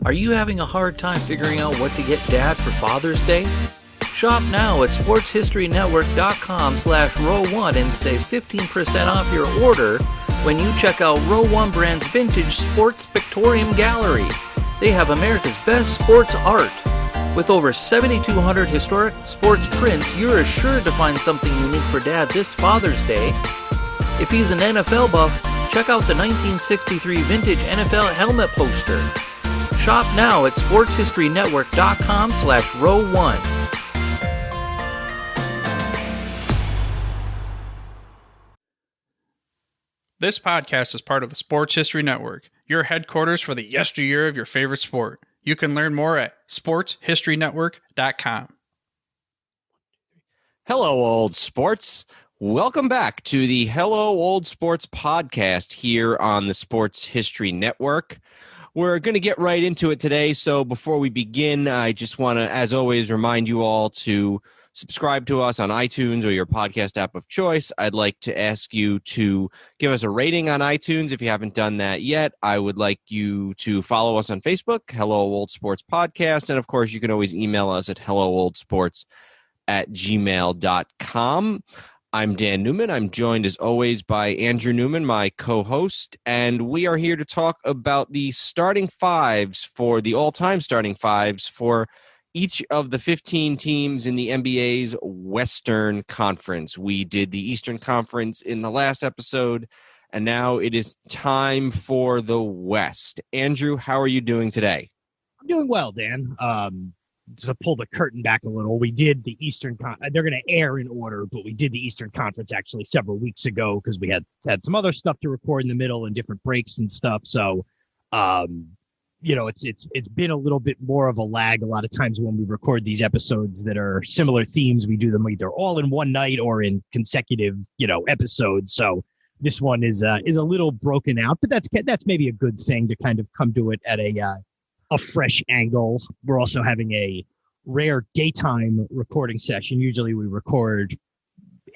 Are you having a hard time figuring out what to get Dad for Father's Day? Shop now at sportshistorynetwork.com/row1 and save 15% off your order when you check out Row 1 Brand's Vintage Sports Pictorium Gallery. They have America's best sports art. With over 7,200 historic sports prints, you're assured to find something unique for Dad this Father's Day. If he's an NFL buff, check out the 1963 vintage NFL helmet poster. Shop now at sportshistorynetwork.com/row1. This podcast is part of the Sports History Network, your headquarters for the yesteryear of your favorite sport. You can learn more at sportshistorynetwork.com. Hello, old sports. Welcome back to the Hello, Old Sports podcast here on the Sports History Network. We're going to get right into it today. So before we begin, I just want to, as always, remind you all to subscribe to us on iTunes or your podcast app of choice. I'd like to ask you to give us a rating on iTunes if you haven't done that yet. I would like you to follow us on Facebook, Hello Old Sports Podcast. And, of course, you can always email us at hellooldsports@gmail.com. I'm Dan Neumann. I'm joined, as always, by Andrew Newman, my co-host. And we are here to talk about the starting fives for the all-time starting fives for each of the 15 teams in the NBA's Western Conference. We did the Eastern Conference in the last episode, and now it is time for the West. Andrew, how are you doing today? I'm doing well, Dan. To pull the curtain back a little, we did the Eastern they're going to air in order, but we did the Eastern Conference actually several weeks ago because we had some other stuff to record in the middle and different breaks and stuff. So, it's been a little bit more of a lag. A lot of times when we record these episodes that are similar themes, we do them either all in one night or in consecutive, episodes. So this one is a little broken out, but that's maybe a good thing to kind of come to it at a fresh angle. We're also having a rare daytime recording session. Usually we record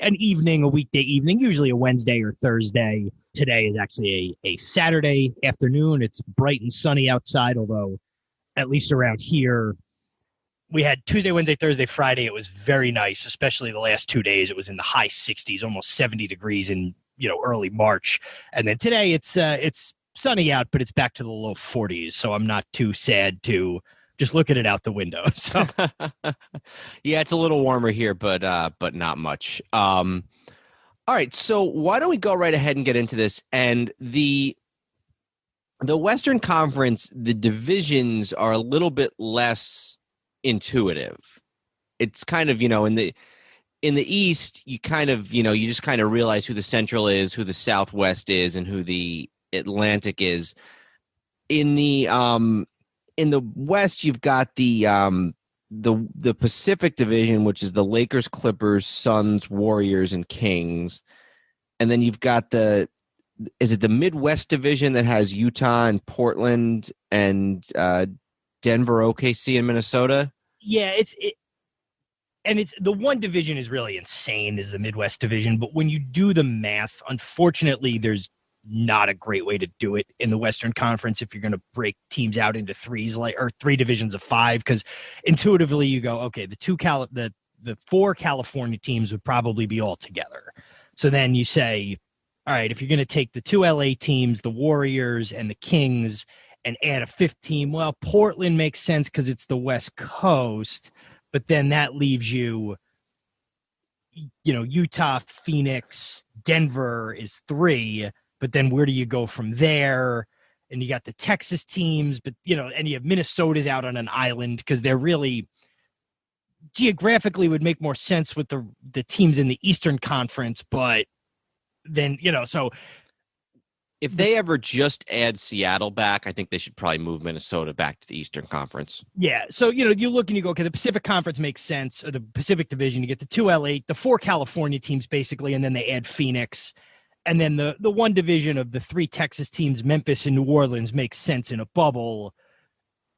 an evening, a weekday evening, usually a Wednesday or Thursday. Today is actually a Saturday afternoon. It's bright and sunny outside, although at least around here, we had Tuesday, Wednesday, Thursday, Friday. It was very nice, especially the last 2 days. It was in the high 60s, almost 70 degrees in, early March. And then today it's sunny out, but it's back to the low 40s. So I'm not too sad to just look at it out the window. So yeah, it's a little warmer here, but not much. All right. So why don't we go right ahead and get into this? And the Western Conference, the divisions are a little bit less intuitive. It's kind of, in the East, you kind of, you just kind of realize who the Central is, who the Southwest is, and who the Atlantic is. In the West, you've got the Pacific Division, which is the Lakers, Clippers, Suns, Warriors, and Kings, and then you've got the Midwest Division that has Utah and Portland and Denver, OKC, and Minnesota. Yeah, it's the one division is really insane is the Midwest Division, but when you do the math, unfortunately, there's not a great way to do it in the Western Conference if you're going to break teams out into three divisions of five, because intuitively you go, okay, the four California teams would probably be all together. So then you say, all right, if you're going to take the two LA teams, the Warriors and the Kings, and add a fifth team, well, Portland makes sense because it's the West Coast, but then that leaves you, Utah, Phoenix, Denver is three. But then where do you go from there? And you got the Texas teams, but, and you have Minnesota's out on an island because they're really geographically would make more sense with the teams in the Eastern Conference. But then, so. If they ever just add Seattle back, I think they should probably move Minnesota back to the Eastern Conference. Yeah. So, you look and you go, okay, the Pacific Conference makes sense, or the Pacific Division. You get the two LA, the four California teams basically, and then they add Phoenix. And then the one division of the three Texas teams, Memphis and New Orleans, makes sense in a bubble.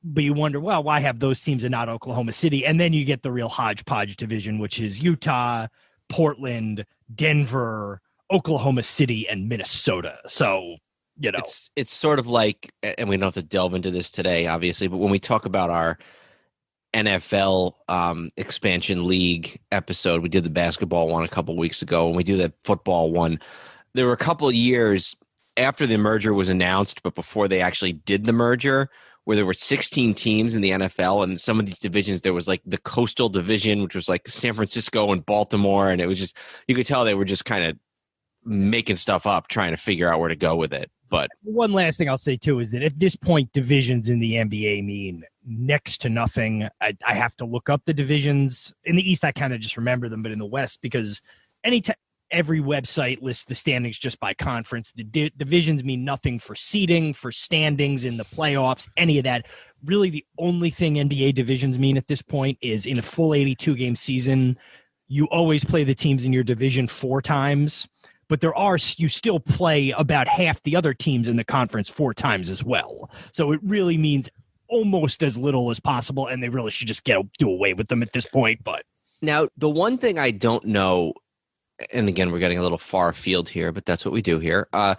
But you wonder, well, why have those teams and not Oklahoma City? And then you get the real hodgepodge division, which is Utah, Portland, Denver, Oklahoma City, and Minnesota. So It's sort of like, and we don't have to delve into this today, obviously, but when we talk about our NFL expansion league episode, we did the basketball one a couple weeks ago, and we do the football one. There were a couple of years after the merger was announced, but before they actually did the merger, where there were 16 teams in the NFL, and some of these divisions, there was like the Coastal Division, which was like San Francisco and Baltimore, and it was just, you could tell they were just kind of making stuff up, trying to figure out where to go with it. But one last thing I'll say too is that at this point, divisions in the NBA mean next to nothing. I have to look up the divisions in the East. I kind of just remember them, but in the West, because every website lists the standings just by conference. The divisions mean nothing for seeding, for standings in the playoffs, any of that. Really, the only thing NBA divisions mean at this point is in a full 82-game season, you always play the teams in your division 4 times. But you still play about half the other teams in the conference 4 times as well. So it really means almost as little as possible, and they really should just do away with them at this point. But now, the one thing I don't know, and again, we're getting a little far afield here, but that's what we do here. Well,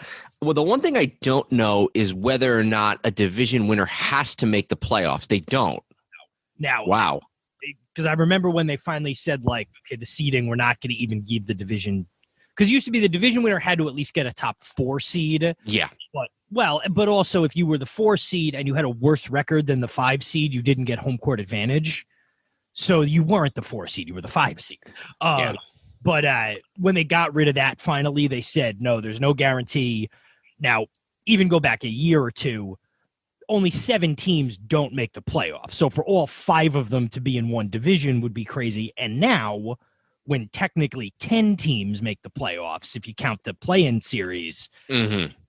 the one thing I don't know is whether or not a division winner has to make the playoffs. They don't. Now, wow. Because I remember when they finally said, like, okay, the seeding, we're not going to even give the division. Because it used to be the division winner had to at least get a top 4 seed. Yeah. But also if you were the 4 seed and you had a worse record than the 5 seed, you didn't get home court advantage. So you weren't the 4 seed, you were the 5 seed. Yeah. But when they got rid of that, finally, they said, no, there's no guarantee. Now, even go back a year or two, only 7 teams don't make the playoffs. So for all 5 of them to be in one division would be crazy. And now, when technically 10 teams make the playoffs, if you count the play-in series,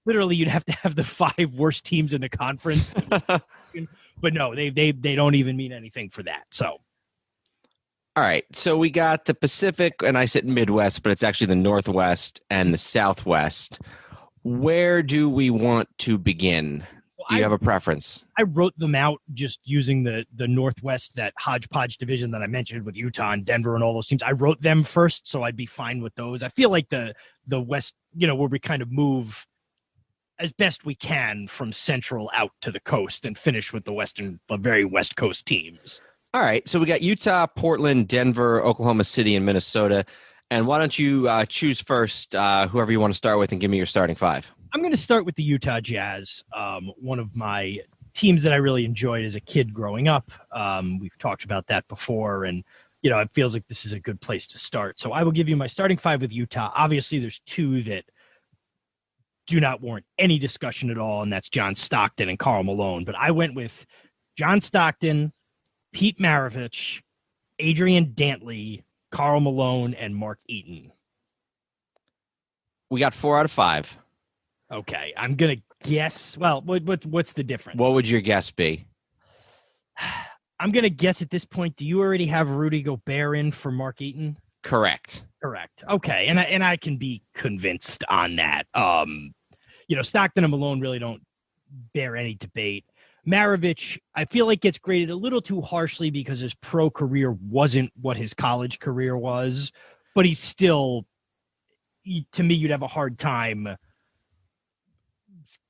literally you'd have to have the 5 worst teams in the conference. But no, they don't even mean anything for that. So, all right. So we got the Pacific, and I said Midwest, but it's actually the Northwest and the Southwest. Where do we want to begin? Do you have a preference? I wrote them out just using the Northwest, that hodgepodge division that I mentioned with Utah and Denver and all those teams. I wrote them first, so I'd be fine with those. I feel like the West, where we kind of move as best we can from Central out to the coast and finish with the very West Coast teams. All right. So we got Utah, Portland, Denver, Oklahoma City, and Minnesota. And why don't you choose first, whoever you want to start with, and give me your starting 5. I'm going to start with the Utah Jazz, one of my teams that I really enjoyed as a kid growing up. We've talked about that before, and it feels like this is a good place to start. So I will give you my starting 5 with Utah. Obviously, there's 2 that do not warrant any discussion at all, and that's John Stockton and Karl Malone. But I went with John Stockton, Pete Maravich, Adrian Dantley, Karl Malone, and Mark Eaton. We got 4 out of 5. Okay, I'm going to guess. Well, what's the difference? What would your guess be? I'm going to guess at this point, do you already have Rudy Gobert in for Mark Eaton? Correct. Okay, and I can be convinced on that. Stockton and Malone really don't bear any debate. Maravich, I feel like gets graded a little too harshly because his pro career wasn't what his college career was, but he's still, to me, you'd have a hard time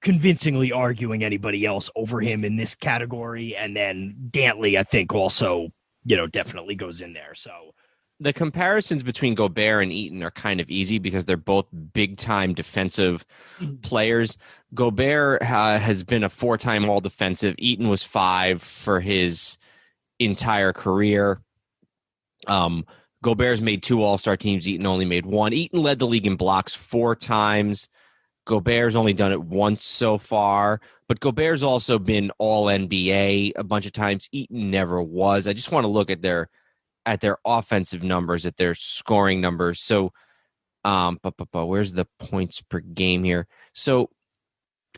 convincingly arguing anybody else over him in this category. And then Dantley, I think, also, definitely goes in there. So the comparisons between Gobert and Eaton are kind of easy because they're both big-time defensive players. Gobert has been a 4-time all-defensive. Eaton was 5 for his entire career. Gobert's made 2 all-star teams. Eaton only made 1. Eaton led the league in blocks 4 times. Gobert's only done it once so far, but Gobert's also been all-NBA a bunch of times. Eaton never was. I just want to look at their offensive numbers, at their scoring numbers. So, where's the points per game here? So,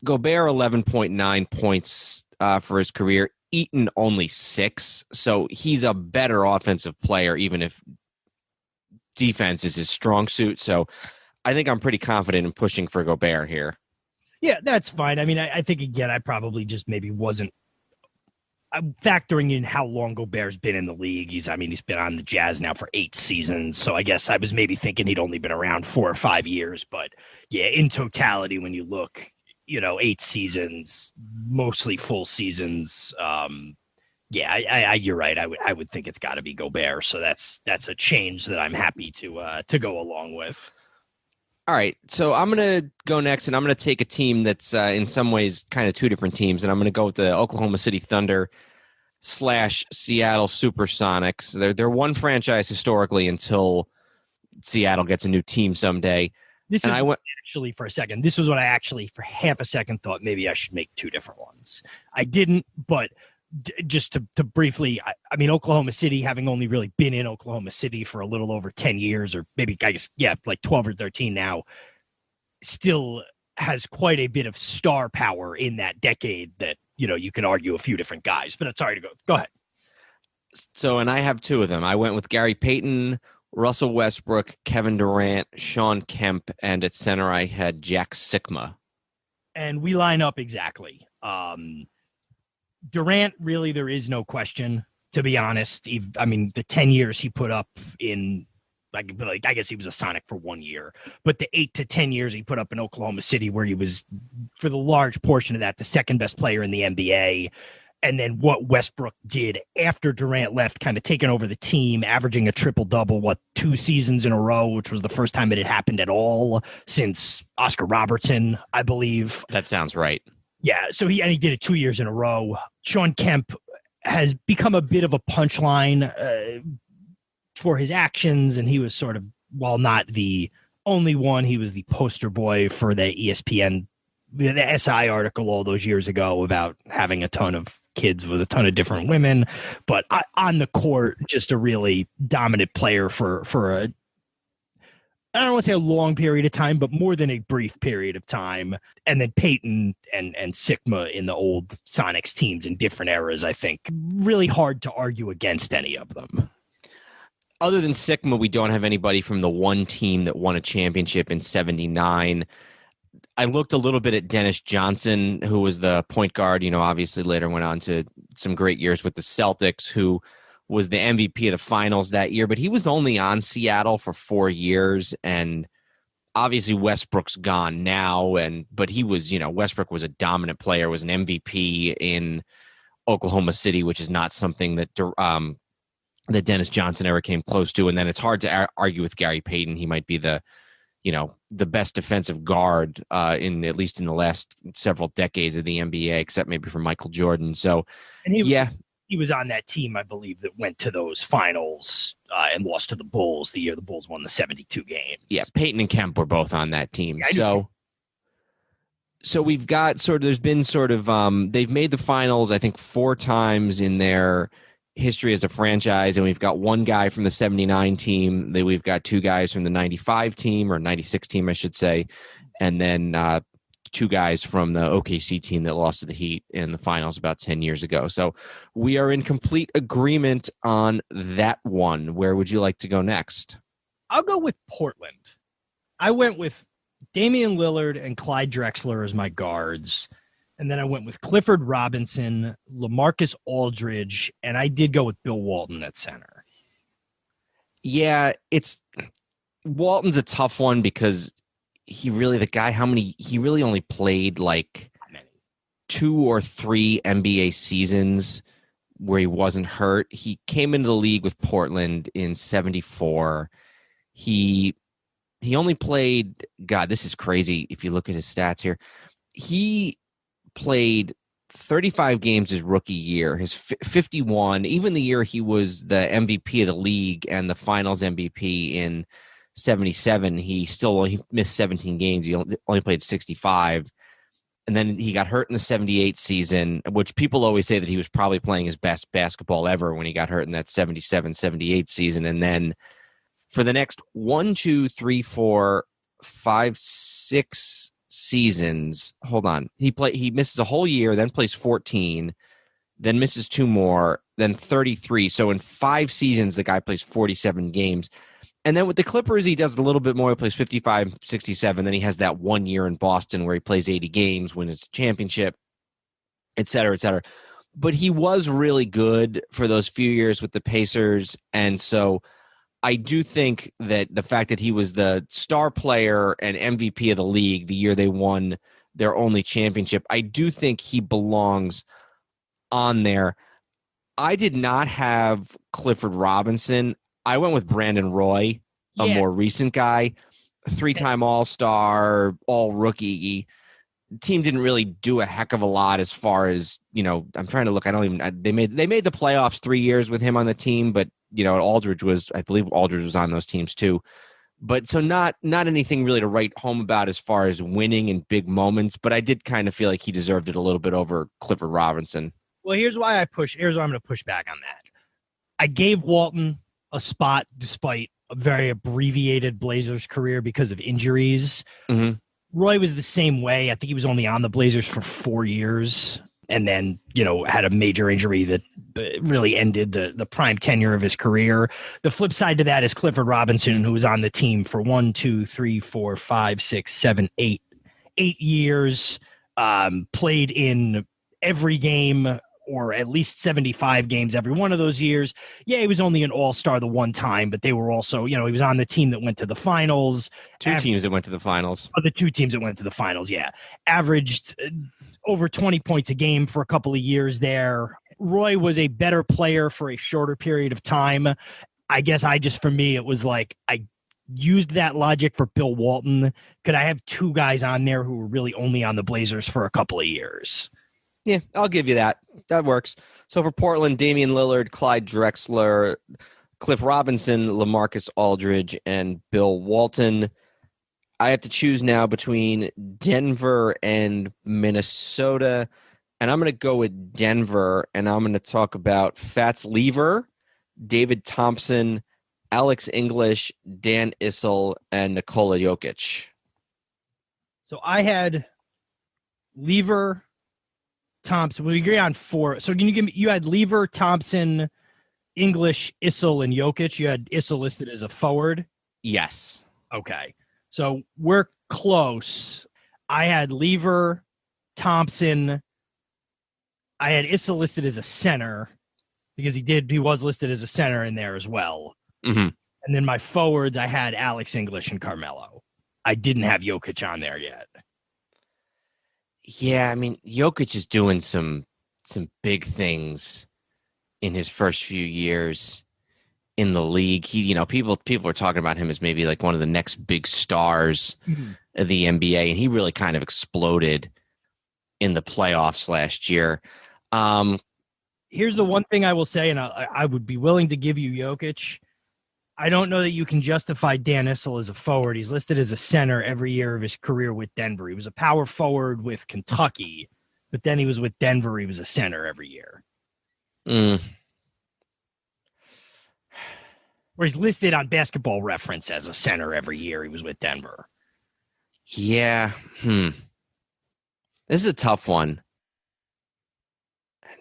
Gobert 11.9 points for his career. Eaton only 6. So he's a better offensive player, even if defense is his strong suit. So I think I'm pretty confident in pushing for Gobert here. Yeah, that's fine. I mean, I think, again, I probably just maybe wasn't factoring in how long Gobert's been in the league. He's been on the Jazz now for 8 seasons. So I guess I was maybe thinking he'd only been around 4 or 5 years. But yeah, in totality, when you look, 8 seasons, mostly full seasons. You're right. I would think it's got to be Gobert. So that's a change that I'm happy to go along with. All right, so I'm going to go next, and I'm going to take a team that's in some ways kind of two different teams, and I'm going to go with the Oklahoma City Thunder / Seattle Supersonics. They're one franchise historically until Seattle gets a new team someday. Actually, for a second, this was what I actually, for half a second, thought maybe I should make two different ones. I didn't, but just to briefly, I mean, Oklahoma City, having only really been in Oklahoma City for a little over 10 years, or maybe, I guess, like 12 or 13 now, still has quite a bit of star power in that decade that, you can argue a few different guys. But I'm sorry to go ahead. So, and I have two of them. I went with Gary Payton, Russell Westbrook, Kevin Durant, Sean Kemp, and at center I had Jack Sikma. And we line up exactly. Durant, really, there is no question, to be honest. The 10 years he put up in, I guess he was a Sonic for 1 year, but the 8 to 10 years he put up in Oklahoma City, where he was, for the large portion of that, the second best player in the NBA. And then what Westbrook did after Durant left, kind of taking over the team, averaging a triple-double, 2 seasons in a row, which was the first time it had happened at all since Oscar Robertson, I believe. That sounds right. Yeah, so he did it 2 years in a row. Sean Kemp has become a bit of a punchline for his actions, and he was sort of, while not the only one, he was the poster boy for the ESPN, the SI article all those years ago about having a ton of kids with a ton of different women. But on the court, just a really dominant player for a, I don't want to say a long period of time, but more than a brief period of time. And then Peyton and Sikma in the old Sonics teams in different eras, I think. Really hard to argue against any of them. Other than Sikma, we don't have anybody from the one team that won a championship in 79. I looked a little bit at Dennis Johnson, who was the point guard, obviously later went on to some great years with the Celtics, who was the MVP of the finals that year, but he was only on Seattle for 4 years, and obviously Westbrook's gone now, but he was, Westbrook was a dominant player, was an MVP in Oklahoma City, which is not something that that Dennis Johnson ever came close to. And then it's hard to argue with Gary Payton. He might be the best defensive guard at least in the last several decades of the NBA, except maybe for Michael Jordan. So, he was on that team, I believe, that went to those finals and lost to the Bulls the year the Bulls won the 72 games. Yeah, Peyton and Kemp were both on that team. Yeah, so we've got there's been they've made the finals, I think, 4 times in their history as a franchise, and we've got one guy from the 79 team. We've got 2 guys from the 95 team, or 96 team, I should say, and then 2 guys from the OKC team that lost to the Heat in the finals about 10 years ago. So we are in complete agreement on that one. Where would you like to go next? I'll go with Portland. I went with Damian Lillard and Clyde Drexler as my guards. And then I went with Clifford Robinson, LaMarcus Aldridge, and I did go with Bill Walton at center. Yeah, Walton's a tough one because he really only played like 2 or 3 NBA seasons where he wasn't hurt. He came into the league with Portland in 74. He only played, God, this is crazy if you look at his stats here. He played 35 games his rookie year, his 51, even the year he was the MVP of the league and the finals MVP in 77, he missed 17 games. He only played 65. And then he got hurt in the 78 season, which people always say that he was probably playing his best basketball ever when he got hurt in that 77, 78 season. And then for the next 1, 2, 3, 4, 5, 6 seasons, hold on. He misses a whole year, then plays 14, then misses 2 more, then 33. So in 5 seasons, the guy plays 47 games. And then with the Clippers, he does a little bit more. He plays 55, 67. Then he has that 1 year in Boston where he plays 80 games, wins a championship, et cetera, et cetera. But he was really good for those few years with the Pacers. And so I do think that the fact that he was the star player and MVP of the league the year they won their only championship. I do think he belongs on there. I did not have Clifford Robinson. I went with Brandon Roy, a more recent guy, 3-time All-Star, all-rookie. Team didn't really do a heck of a lot as far as, I'm trying to look. They made the playoffs 3 years with him on the team, but, I believe Aldridge was on those teams too. But so not anything really to write home about as far as winning in big moments, but I did kind of feel like he deserved it a little bit over Clifford Robinson. Well, here's why I'm going to push back on that. I gave Walton a spot despite a very abbreviated Blazers career because of injuries. Mm-hmm. Roy was the same way. I think he was only on the Blazers for 4 years and then, had a major injury that really ended the prime tenure of his career. The flip side to that is Clifford Robinson, who was on the team for 8 years, played in every game or at least 75 games every one of those years. Yeah, he was only an all-star the one time, but they were also, he was on the team that went to the finals. Two teams that went to the finals. The two teams that went to the finals, yeah. Averaged over 20 points a game for a couple of years there. Roy was a better player for a shorter period of time. I guess for me, it was like I used that logic for Bill Walton. Could I have two guys on there who were really only on the Blazers for a couple of years? Yeah, I'll give you that. That works. So for Portland, Damian Lillard, Clyde Drexler, Cliff Robinson, LaMarcus Aldridge, and Bill Walton. I have to choose now between Denver and Minnesota, and I'm going to go with Denver, and I'm going to talk about Fats Lever, David Thompson, Alex English, Dan Issel, and Nikola Jokic. So I had Lever, Thompson. We agree on 4. So can you give me? You had Lever, Thompson, English, Issel, and Jokic. You had Issel listed as a forward. Yes. Okay. So we're close. I had Lever, Thompson. I had Issel listed as a center because he was listed as a center in there as well. Mm-hmm. And then my forwards, I had Alex English and Carmelo. I didn't have Jokic on there yet. Yeah, I mean, Jokic is doing some big things in his first few years in the league. He, people are talking about him as maybe like one of the next big stars of the NBA, and he really kind of exploded in the playoffs last year. Here's the one thing I will say, and I would be willing to give you Jokic. I don't know that you can justify Dan Issel as a forward. He's listed as a center every year of his career with Denver. He was a power forward with Kentucky, but then he was with Denver. He was a center every year. Where he's listed on Basketball Reference as a center every year he was with Denver. Yeah. This is a tough one.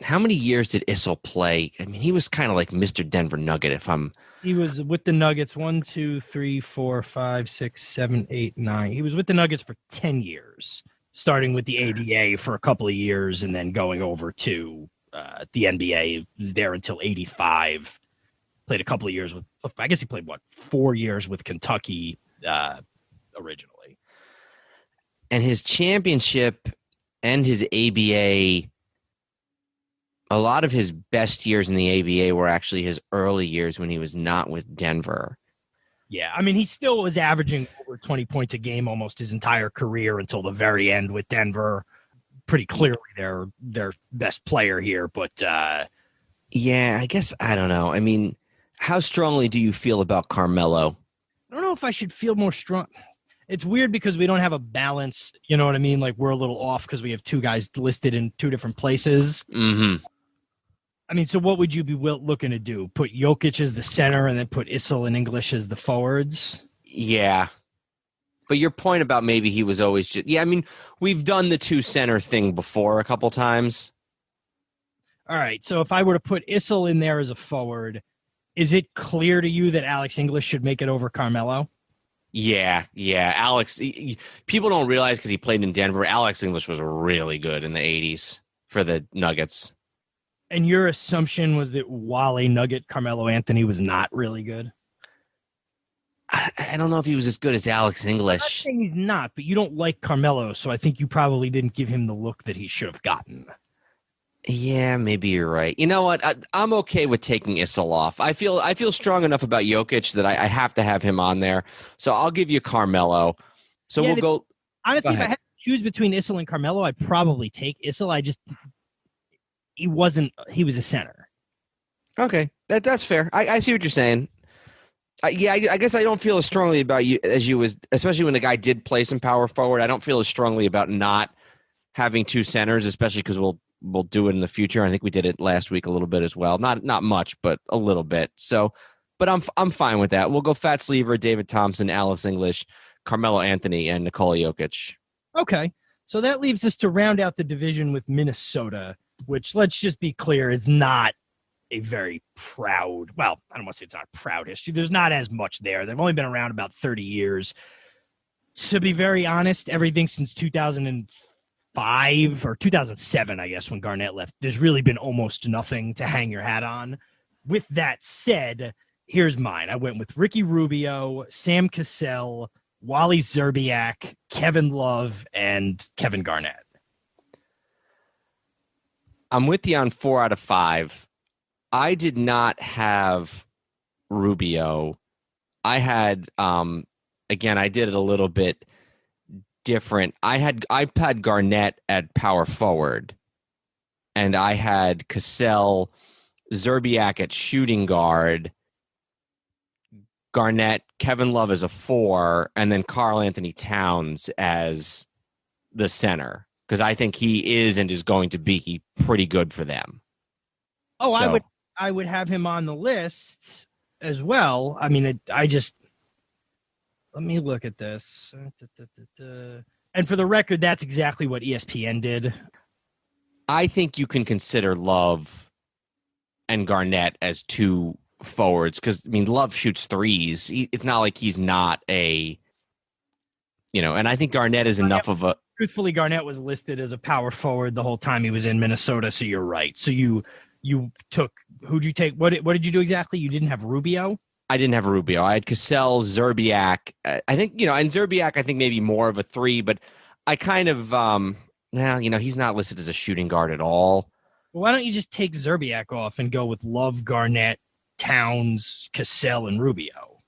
How many years did Issel play? I mean, he was kind of like Mr. Denver Nugget, He was with the Nuggets 1, 2, 3, 4, 5, 6, 7, 8, 9. He was with the Nuggets for 10 years, starting with the ABA for a couple of years and then going over to the NBA there until 85. Played a couple of years I guess he played, 4 years with Kentucky originally. And his championship and his ABA, a lot of his best years in the ABA were actually his early years when he was not with Denver. Yeah, I mean, he still was averaging over 20 points a game almost his entire career until the very end with Denver. Pretty clearly their best player here, but yeah, I guess I don't know. I mean, how strongly do you feel about Carmelo? I don't know if I should feel more strong. It's weird because we don't have a balance. You know what I mean? Like we're a little off because we have two guys listed in two different places. Mm-hmm. I mean, so what would you be looking to do? Put Jokic as the center and then put Issel and English as the forwards? Yeah. But your point about maybe he was always just... Yeah, I mean, we've done the two center thing before a couple times. All right, so if I were to put Issel in there as a forward, is it clear to you that Alex English should make it over Carmelo? Yeah. Alex, people don't realize because he played in Denver, Alex English was really good in the 80s for the Nuggets. And your assumption was that while a Nugget, Carmelo Anthony was not really good? I don't know if he was as good as Alex I'm not English. saying he's not, but you don't like Carmelo, so I think you probably didn't give him the look that he should have gotten. Yeah, maybe you're right. You know what? I'm okay with taking Issel off. I feel strong enough about Jokic that I have to have him on there. So I'll give you Carmelo. So Yeah, we'll go. Honestly, Go if I ahead. had to choose between Issel and Carmelo, I'd probably take Issel. He was a center. Okay, that's fair. I see what you're saying. I guess I don't feel as strongly about you as you was, especially when the guy did play some power forward. I don't feel as strongly about not having two centers, especially because we'll do it in the future. I think we did it last week a little bit as well. Not much, but a little bit. So, but I'm fine with that. We'll go Fat Sleever, David Thompson, Alex English, Carmelo Anthony, and Nikola Jokic. Okay, so that leaves us to round out the division with Minnesota, which, let's just be clear, is not a very proud, well, I don't want to say it's not a proud history. There's not as much there. They've only been around about 30 years. To be very honest, everything since 2005 or 2007, I guess, when Garnett left, there's really been almost nothing to hang your hat on. With that said, here's mine. I went with Ricky Rubio, Sam Cassell, Wally Szczerbiak, Kevin Love, and Kevin Garnett. I'm with you on 4 out of 5. I did not have Rubio. I had, again, I did it a little bit different. I had Garnett at power forward, and I had Cassell, Szczerbiak at shooting guard, Garnett, Kevin Love as a 4, and then Karl Anthony Towns as the center, because I think he is and is going to be pretty good for them. Oh, So, I would have him on the list as well. I mean, let me look at this. And for the record, that's exactly what ESPN did. I think you can consider Love and Garnett as two forwards because, I mean, Love shoots threes. It's not like he's not and I think Garnett is enough of a... Truthfully, Garnett was listed as a power forward the whole time he was in Minnesota, so you're right. So you took, who'd you take? What did you do exactly? You didn't have Rubio? I didn't have Rubio. I had Cassell, Szczerbiak. I think, and Szczerbiak, I think maybe more of a 3, but I kind of, he's not listed as a shooting guard at all. Well, why don't you just take Szczerbiak off and go with Love, Garnett, Towns, Cassell, and Rubio?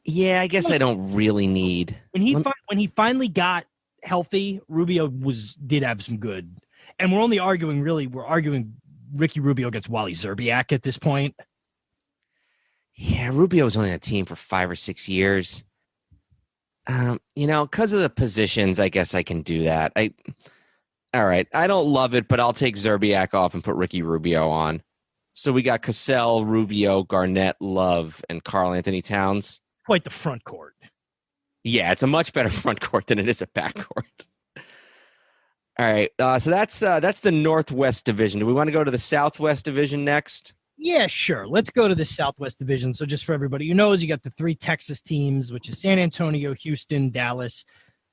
Yeah, I guess I don't really need. When he finally got healthy, Rubio did have some good. And we're arguing Ricky Rubio against Wally Szczerbiak at this point. Yeah, Rubio was only on the team for 5 or 6 years. Because of the positions, I guess I can do that. All right. I don't love it, but I'll take Szczerbiak off and put Ricky Rubio on. So we got Cassell, Rubio, Garnett, Love, and Karl Anthony Towns. Quite the front court. Yeah, it's a much better front court than it is a back court. All right. So that's the Northwest Division. Do we want to go to the Southwest Division next? Yeah, sure. Let's go to the Southwest Division. So just for everybody who knows, you got the 3 Texas teams, which is San Antonio, Houston, Dallas.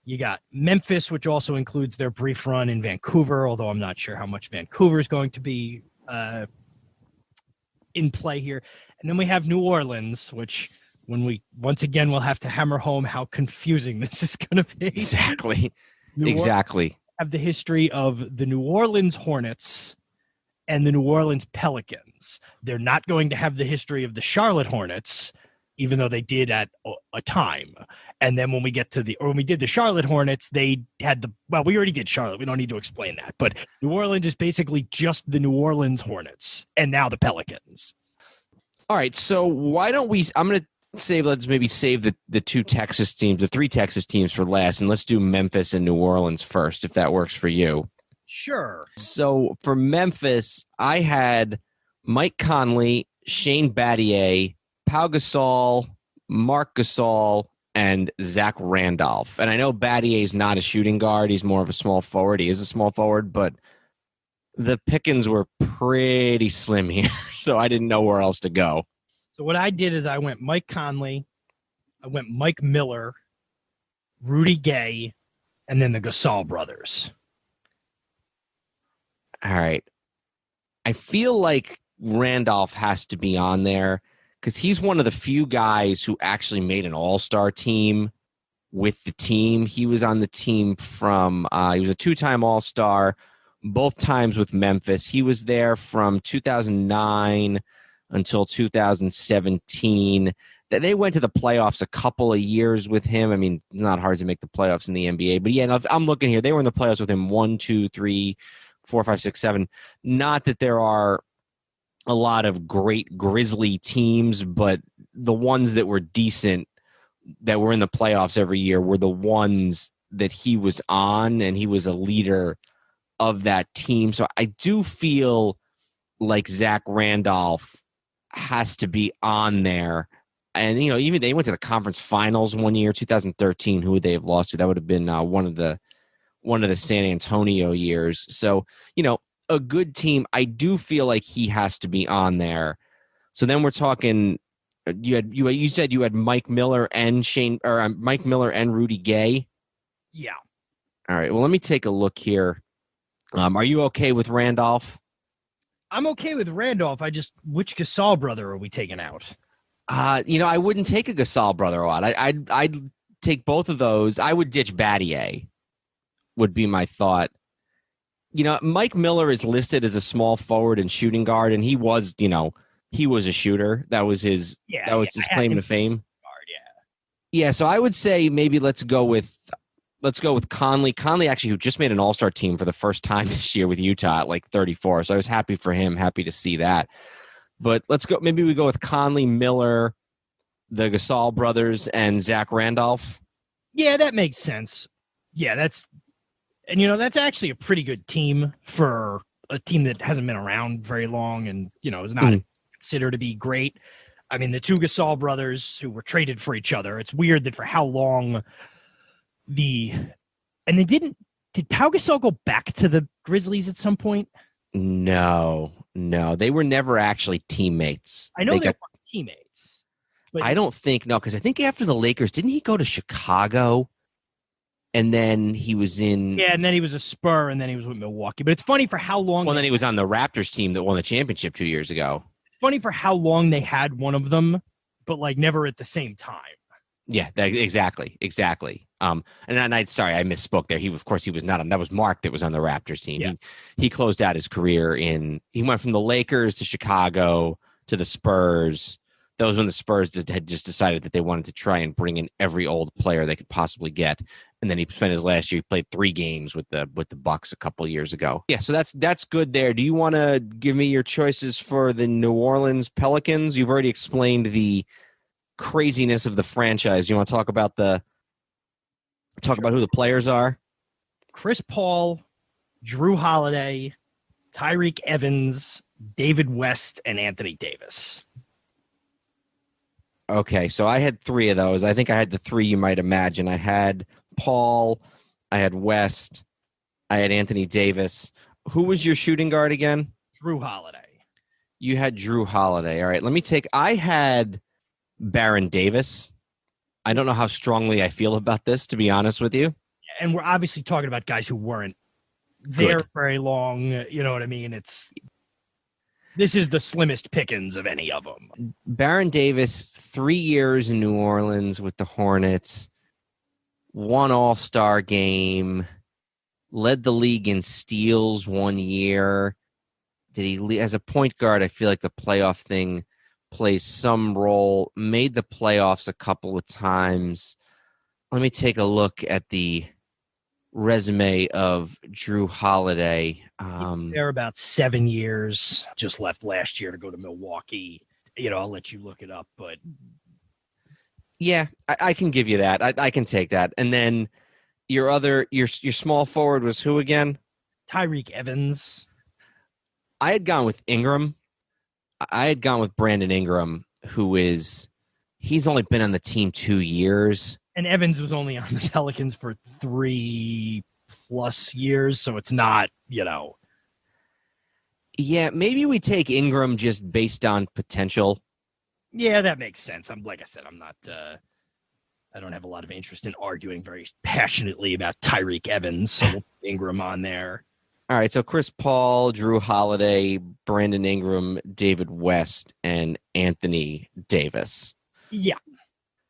You got Memphis, which also includes their brief run in Vancouver, although I'm not sure how much Vancouver is going to be in play here. And then we have New Orleans, which we'll have to hammer home how confusing this is going to be. Exactly. Exactly. Have the history of the New Orleans Hornets and the New Orleans Pelicans. They're not going to have the history of the Charlotte Hornets, even though they did at a time. And then when we did the Charlotte Hornets, they had we already did Charlotte. We don't need to explain that. But New Orleans is basically just the New Orleans Hornets and now the Pelicans. All right. So why don't let's maybe save the 2 Texas teams, the 3 Texas teams for last, and let's do Memphis and New Orleans first, if that works for you. Sure. So for Memphis, I had Mike Conley, Shane Battier, Pau Gasol, Mark Gasol, and Zach Randolph. And I know Battier is not a shooting guard. He's more of a small forward. He is a small forward, but the pickings were pretty slim here, so I didn't know where else to go. So what I did is I went Mike Conley, I went Mike Miller, Rudy Gay, and then the Gasol brothers. All right. I feel like Randolph has to be on there because he's one of the few guys who actually made an all-star team with the team. He was on the team from he was a 2-time all-star, both times with Memphis. He was there from 2009 until 2017. They went to the playoffs a couple of years with him. I mean, it's not hard to make the playoffs in the NBA, but yeah, I'm looking here. They were in the playoffs with him 1, 2, 3, 4, 5, 6, 7. Not that there are a lot of great Grizzly teams, but the ones that were decent, that were in the playoffs every year, were the ones that he was on, and he was a leader of that team. So I do feel like Zach Randolph has to be on there. And, you know, even they went to the conference finals one year, 2013. Who would they have lost to? That would have been one of the San Antonio years. So, you know, a good team. I do feel like he has to be on there. So then we're talking. You said you had Mike Miller and Mike Miller and Rudy Gay. Yeah. All right. Well, let me take a look here. Are you okay with Randolph? I'm okay with Randolph. Which Gasol brother are we taking out? You know, I wouldn't take a Gasol brother out. I'd take both of those. I would ditch Battier, would be my thought. You know, Mike Miller is listed as a small forward and shooting guard, and he was a shooter. That was his claim to fame. Guard, yeah. So I would say maybe let's go with Conley. Conley, actually, who just made an all-star team for the first time this year with Utah at like 34. So I was happy for him, happy to see that. But let's go. Maybe we go with Conley, Miller, the Gasol brothers, and Zach Randolph. Yeah, that makes sense. Yeah, that's actually a pretty good team for a team that hasn't been around very long and, you know, is not considered to be great. I mean, the two Gasol brothers who were traded for each other. It's weird that for how long did Pau Gasol go back to the Grizzlies at some point? No, they were never actually teammates. I know they were teammates. But I don't think, because I think after the Lakers, didn't he go to Chicago? And then he was in... Yeah, and then he was a Spur, and then he was with Milwaukee. But it's funny for how long... Well, then he was on the Raptors team that won the championship 2 years ago. It's funny for how long they had one of them, but, like, never at the same time. Yeah, exactly. And sorry, I misspoke there. He was not on. That was Mark that was on the Raptors team. Yeah. He closed out his career he went from the Lakers to Chicago to the Spurs. That was when the Spurs had just decided that they wanted to try and bring in every old player they could possibly get. And then he spent his last year. He played 3 games with the Bucks a couple years ago. Yeah, so that's good there. Do you want to give me your choices for the New Orleans Pelicans? You've already explained the craziness of the franchise. You want to talk about who the players are? Chris Paul, Drew Holiday, Tyreke Evans, David West, and Anthony Davis. Okay, so I had 3 of those. I think I had the 3 you might imagine. I had Paul, I had West, I had Anthony Davis. Who was your shooting guard again? Drew Holiday. You had Drew Holiday. All right, I had Baron Davis. I don't know how strongly I feel about this, to be honest with you. And we're obviously talking about guys who weren't there very long. You know what I mean? This is the slimmest pickings of any of them. Baron Davis, 3 years in New Orleans with the Hornets, 1 All-Star game, led the league in steals 1 year. As a point guard, I feel like the playoff thing plays some role, made the playoffs a couple of times. Let me take a look at the resume of Drew Holiday. They're about 7 years, just left last year to go to Milwaukee. You know, I'll let you look it up, but yeah, I can give you that. I can take that. And then your small forward was who again? Tyreke Evans. I had gone with Ingram. I had gone with Brandon Ingram, he's only been on the team 2 years. And Evans was only on the Pelicans for 3+ years, so it's not, you know. Yeah, maybe we take Ingram just based on potential. Yeah, that makes sense. Like I said, I'm not, I don't have a lot of interest in arguing very passionately about Tyreke Evans, so we'll put Ingram on there. All right, so Chris Paul, Drew Holiday, Brandon Ingram, David West, and Anthony Davis. Yeah.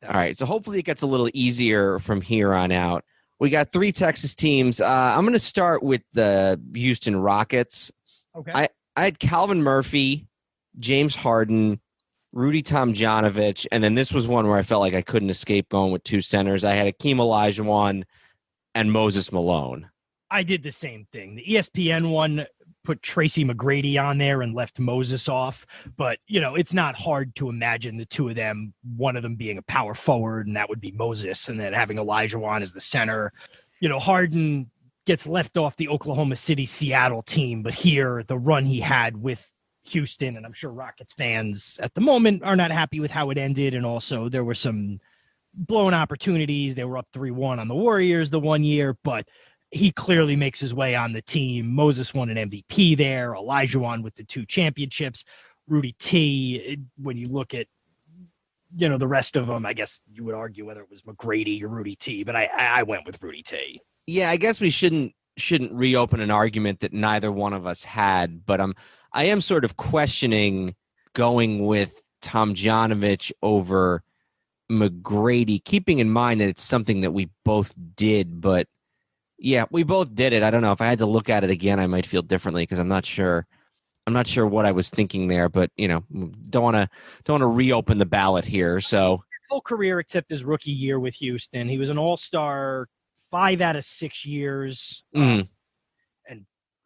All right, so hopefully it gets a little easier from here on out. We got 3 Texas teams. I'm going to start with the Houston Rockets. Okay. I had Calvin Murphy, James Harden, Rudy Tomjanovich, and then this was one where I felt like I couldn't escape going with 2 centers. I had Akeem Olajuwon and Moses Malone. I did the same thing. The ESPN one put Tracy McGrady on there and left Moses off. But, it's not hard to imagine the two of them, one of them being a power forward, and that would be Moses, and then having Olajuwon as the center. Harden gets left off the Oklahoma City Seattle team, but here the run he had with Houston, and I'm sure Rockets fans at the moment are not happy with how it ended. And also there were some blown opportunities. They were up 3-1 on the Warriors the one year, but he clearly makes his way on the team. Moses won an MVP there. Olajuwon with the 2 championships. Rudy T, when you look at, the rest of them, I guess you would argue whether it was McGrady or Rudy T, but I went with Rudy T. Yeah, I guess we shouldn't reopen an argument that neither one of us had, but I am sort of questioning going with Tomjanovich over McGrady, keeping in mind that it's something that we both did, but yeah, we both did it. I don't know if I had to look at it again, I might feel differently because I'm not sure what I was thinking there, but don't want to reopen the ballot here. So his whole career except his rookie year with Houston, he was an all-star 5 out of 6 years. And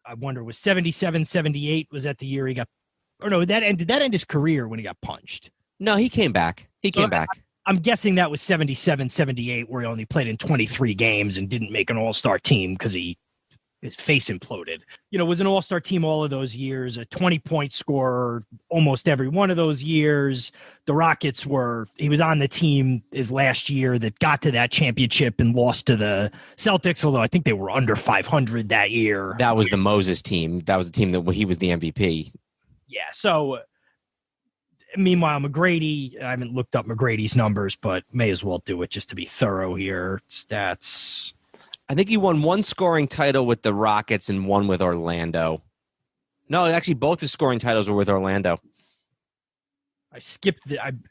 I wonder, was 77, 78, was that the year he got, or no, that ended his career when he got punched? No, he came back. I'm guessing that was 77, 78, where he only played in 23 games and didn't make an all-star team because his face imploded. Was an all-star team all of those years, a 20-point scorer almost every one of those years. The Rockets he was on the team his last year that got to that championship and lost to the Celtics, although I think they were under 500 that year. That was the Moses team. That was the team that he was the MVP. Yeah, so meanwhile, McGrady, I haven't looked up McGrady's numbers, but may as well do it just to be thorough here. Stats. I think he won 1 scoring title with the Rockets and 1 with Orlando. No, actually, both his scoring titles were with Orlando. I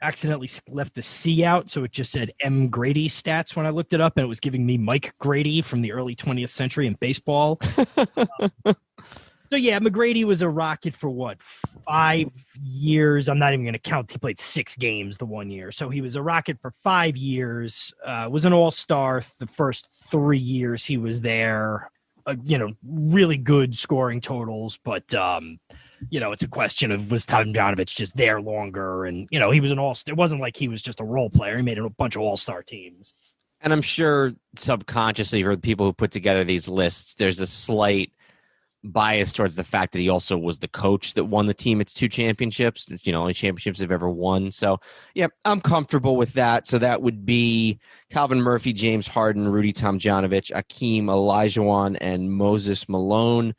accidentally left the C out, so it just said M. Grady stats when I looked it up, and it was giving me Mike Grady from the early 20th century in baseball. So, yeah, McGrady was a Rocket for 5 years? I'm not even going to count. He played 6 games the one year. So he was a Rocket for 5 years, was an all-star the first 3 years he was there. Really good scoring totals, but, it's a question of, was Tomjanovich just there longer? And, he was an all-star. It wasn't like he was just a role player. He made a bunch of all-star teams. And I'm sure subconsciously for the people who put together these lists, there's a slight bias towards the fact that he also was the coach that won the team its 2 championships, only championships they've ever won. So, yeah, I'm comfortable with that. So that would be Calvin Murphy, James Harden, Rudy Tomjanovich, Akeem Olajuwon, and Moses Malone.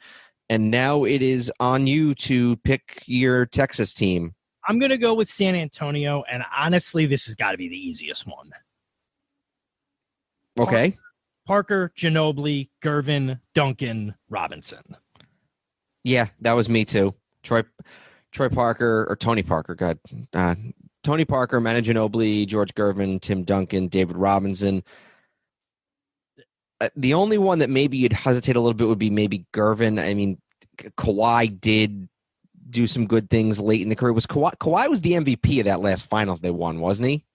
And now it is on you to pick your Texas team. I'm going to go with San Antonio, and honestly, this has got to be the easiest one. Okay. Parker, Ginobili, Gervin, Duncan, Robinson. Yeah, that was me too. Troy Parker, or Tony Parker, God. Tony Parker, Manu Ginobili, George Gervin, Tim Duncan, David Robinson. The only one that maybe you'd hesitate a little bit would be maybe Gervin. I mean, Kawhi did do some good things late in the career. Kawhi was the MVP of that last finals they won, wasn't he?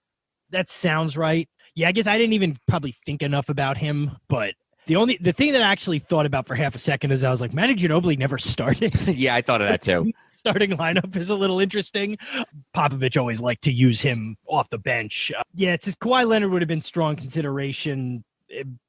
That sounds right. Yeah, I guess I didn't even probably think enough about him, but the thing that I actually thought about for half a second is I was like, Manu Ginobili never started. Yeah, I thought of that too. Starting lineup is a little interesting. Popovich always liked to use him off the bench. It's just Kawhi Leonard would have been strong consideration.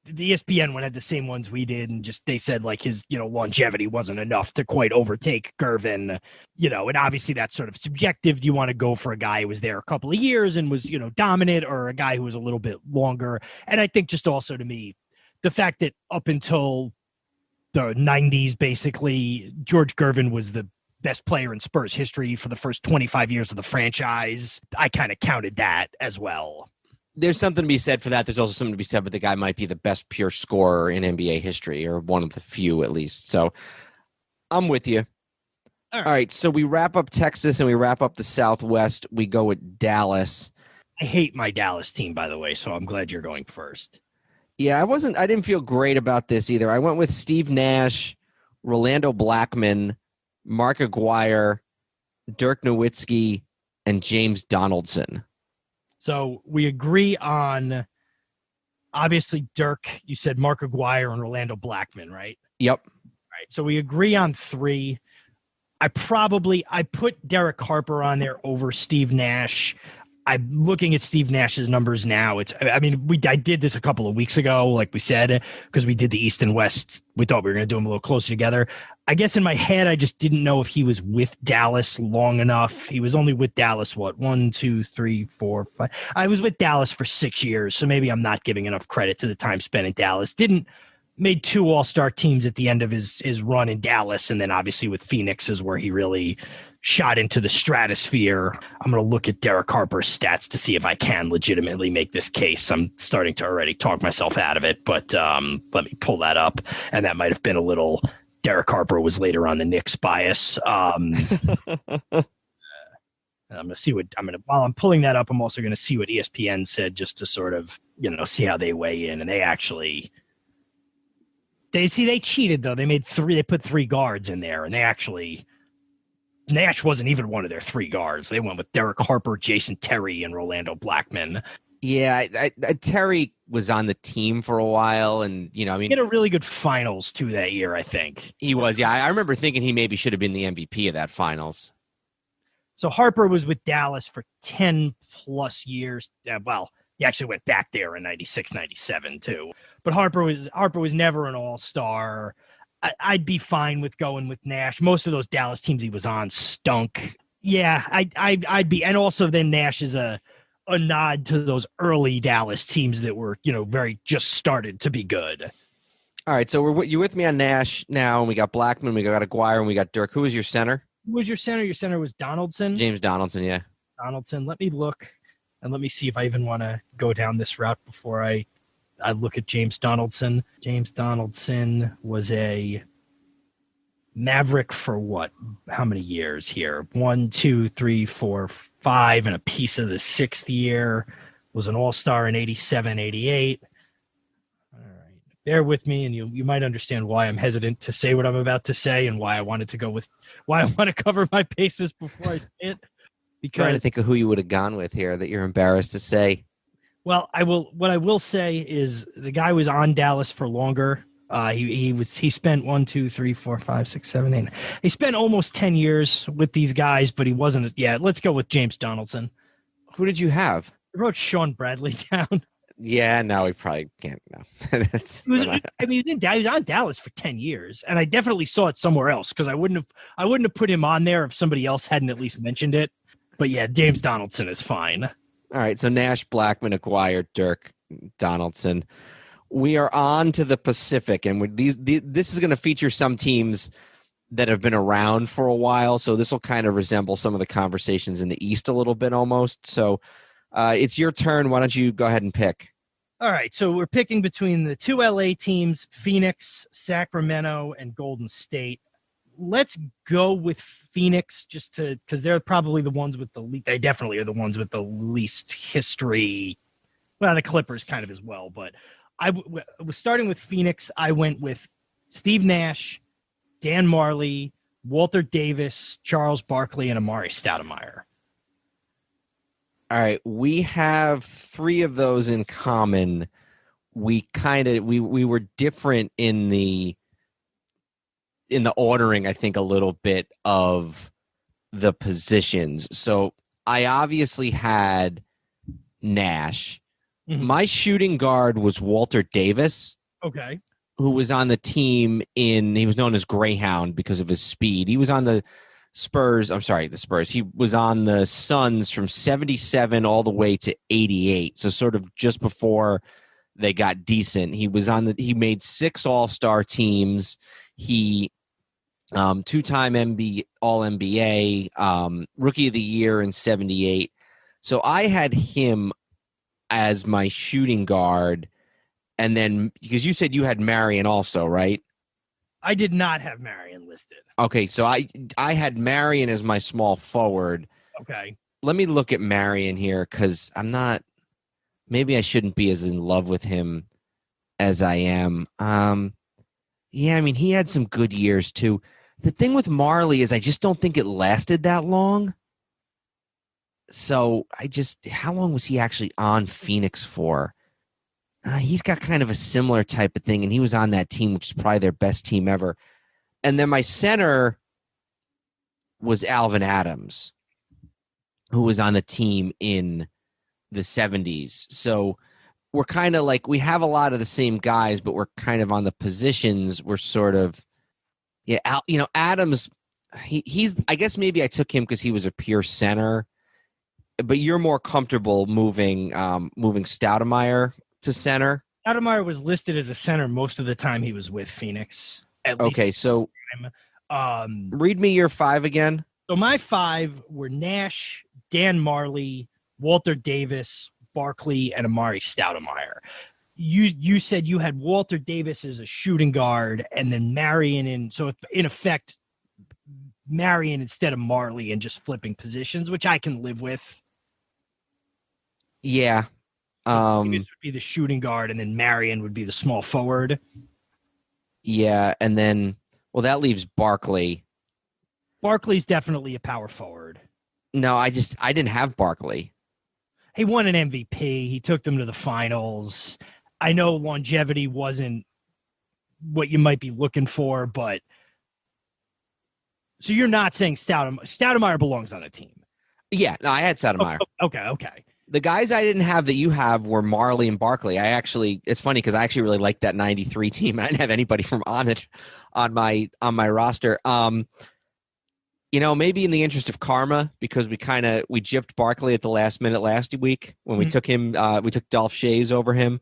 The ESPN one had the same ones we did, and just they said like his longevity wasn't enough to quite overtake Gervin. And obviously that's sort of subjective. Do you want to go for a guy who was there a couple of years and was dominant, or a guy who was a little bit longer? And I think just also to me, the fact that up until the 90s, basically, George Gervin was the best player in Spurs history for the first 25 years of the franchise. I kind of counted that as well. There's something to be said for that. There's also something to be said, but the guy might be the best pure scorer in NBA history, or one of the few at least. So I'm with you. All right, so we wrap up Texas and we wrap up the Southwest. We go with Dallas. I hate my Dallas team, by the way, so I'm glad you're going first. Yeah, I didn't feel great about this either. I went with Steve Nash, Rolando Blackman, Mark Aguirre, Dirk Nowitzki, and James Donaldson. So we agree on, obviously, Dirk. You said Mark Aguirre and Rolando Blackman, right? Yep. Right. So we agree on 3. I put Derek Harper on there over Steve Nash. I'm looking at Steve Nash's numbers now. I did this a couple of weeks ago, like we said, because we did the East and West. We thought we were going to do them a little closer together. I guess in my head, I just didn't know if he was with Dallas long enough. He was only with Dallas, 1, 2, 3, 4, 5. I was with Dallas for 6 years, so maybe I'm not giving enough credit to the time spent in Dallas. Made 2 all-star teams at the end of his run in Dallas, and then obviously with Phoenix is where he really shot into the stratosphere. I'm going to look at Derek Harper's stats to see if I can legitimately make this case. I'm starting to already talk myself out of it, but let me pull that up, and that might have been a little Derek Harper was later on the Knicks bias. I'm going to see while I'm pulling that up, I'm also going to see what ESPN said just to sort of, see how they weigh in, and they actually... They cheated though. They put 3 guards in there, and Nash wasn't even one of their 3 guards. They went with Derek Harper, Jason Terry, and Rolando Blackman. Yeah, Terry was on the team for a while, and he had a really good finals too that year. I think he was. Yeah, I remember thinking he maybe should have been the MVP of that finals. So Harper was with Dallas for 10 plus years. Well, he actually went back there in 96, 97 too. But Harper was never an all-star. I'd be fine with going with Nash. Most of those Dallas teams he was on stunk. Yeah, I'd be, and also then Nash is a nod to those early Dallas teams that were very just started to be good. All right, so you with me on Nash now, and we got Blackman, we got Aguirre, and we got Dirk. Who was your center? Who was your center? Your center was Donaldson. James Donaldson, yeah. Donaldson. Let me look, and let me see if I even want to go down this route before I look at James Donaldson. James Donaldson was a Maverick for what? How many years here? 1, 2, 3, 4, 5, and a piece of the 6th year. Was an all-star in 87, 88. All right. Bear with me, and you might understand why I'm hesitant to say what I'm about to say and why I want to cover my bases before I say it. Because trying to think of who you would have gone with here that you're embarrassed to say. Well, what I will say is the guy was on Dallas for longer. He spent 1, 2, 3, 4, 5, 6, 7, 8. He spent almost 10 years with these guys, but he wasn't. Yeah, let's go with James Donaldson. Who did you have? I wrote Sean Bradley down. Yeah, no, we probably can't. No, he was on Dallas for 10 years, and I definitely saw it somewhere else because I wouldn't have put him on there if somebody else hadn't at least mentioned it. But yeah, James Donaldson is fine. All right, so Nash, Blackman, Aguirre, Dirk, Donaldson. We are on to the Pacific, and this is going to feature some teams that have been around for a while, so this will kind of resemble some of the conversations in the East a little bit almost. So it's your turn. Why don't you go ahead and pick? All right, so we're picking between the 2 LA teams, Phoenix, Sacramento, and Golden State. Let's go with Phoenix just because they're probably the ones with they definitely are the ones with the least history. Well, the Clippers kind of as well, but I was starting with Phoenix. I went with Steve Nash, Dan Marley, Walter Davis, Charles Barkley, and Amari Stoudemire. All right, we have 3 of those in common. We were different in the ordering, I think, a little bit of the positions. So I obviously had Nash. Mm-hmm. My shooting guard was Walter Davis. Okay. Who was on the team he was known as Greyhound because of his speed. He was on the Spurs. He was on the Suns from 77 all the way to 88. So sort of just before they got decent. He made 6 all-star teams. He 2-time All-NBA, Rookie of the Year in 78. So I had him as my shooting guard, and then because you said you had Marion also, right? I did not have Marion listed. Okay, so I had Marion as my small forward. Okay. Let me look at Marion here because I'm not. Maybe I shouldn't be as in love with him as I am. Yeah, I mean, he had some good years too. The thing with Marley is I just don't think it lasted that long. So how long was he actually on Phoenix for? He's got kind of a similar type of thing, and he was on that team, which is probably their best team ever. And then my center was Alvin Adams, who was on the team in the 70s. So we're kind of like, we have a lot of the same guys, but we're kind of on the positions. We're sort of, Adams, he's, I guess maybe I took him because he was a pure center, but you're more comfortable moving Stoudemire to center. Stoudemire was listed as a center most of the time he was with Phoenix. Okay, so read me your 5 again. So my 5 were Nash, Dan Marley, Walter Davis, Barkley, and Amari Stoudemire. You said you had Walter Davis as a shooting guard, and then Marion so in effect, Marion instead of Marley, and just flipping positions, which I can live with. Yeah. Davis would be the shooting guard, and then Marion would be the small forward. Yeah, and then that leaves Barkley. Barkley's definitely a power forward. No, I didn't have Barkley. He won an MVP. He took them to the finals. I know longevity wasn't what you might be looking for, but so you're not saying Stoudemire belongs on a team? Yeah, no, I had Stoudemire. Okay. The guys I didn't have that you have were Marley and Barkley. It's funny because I actually really liked that 93 team. I didn't have anybody from on it on my roster. Maybe in the interest of karma, because we gypped Barkley at the last minute last week when we took him, we took Dolph Shays over him.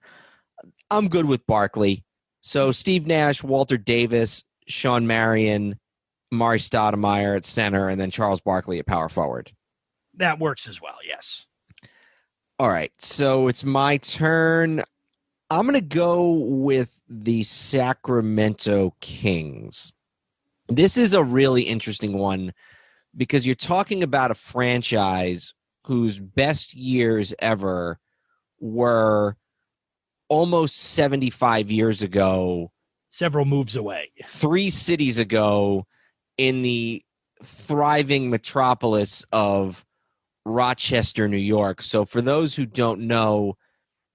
I'm good with Barkley. So Steve Nash, Walter Davis, Sean Marion, Amari Stoudemire at center, and then Charles Barkley at power forward. That works as well, yes. All right, so it's my turn. I'm going to go with the Sacramento Kings. This is a really interesting one because you're talking about a franchise whose best years ever were almost 75 years ago. Several moves away. 3 cities ago in the thriving metropolis of Rochester, New York. So for those who don't know,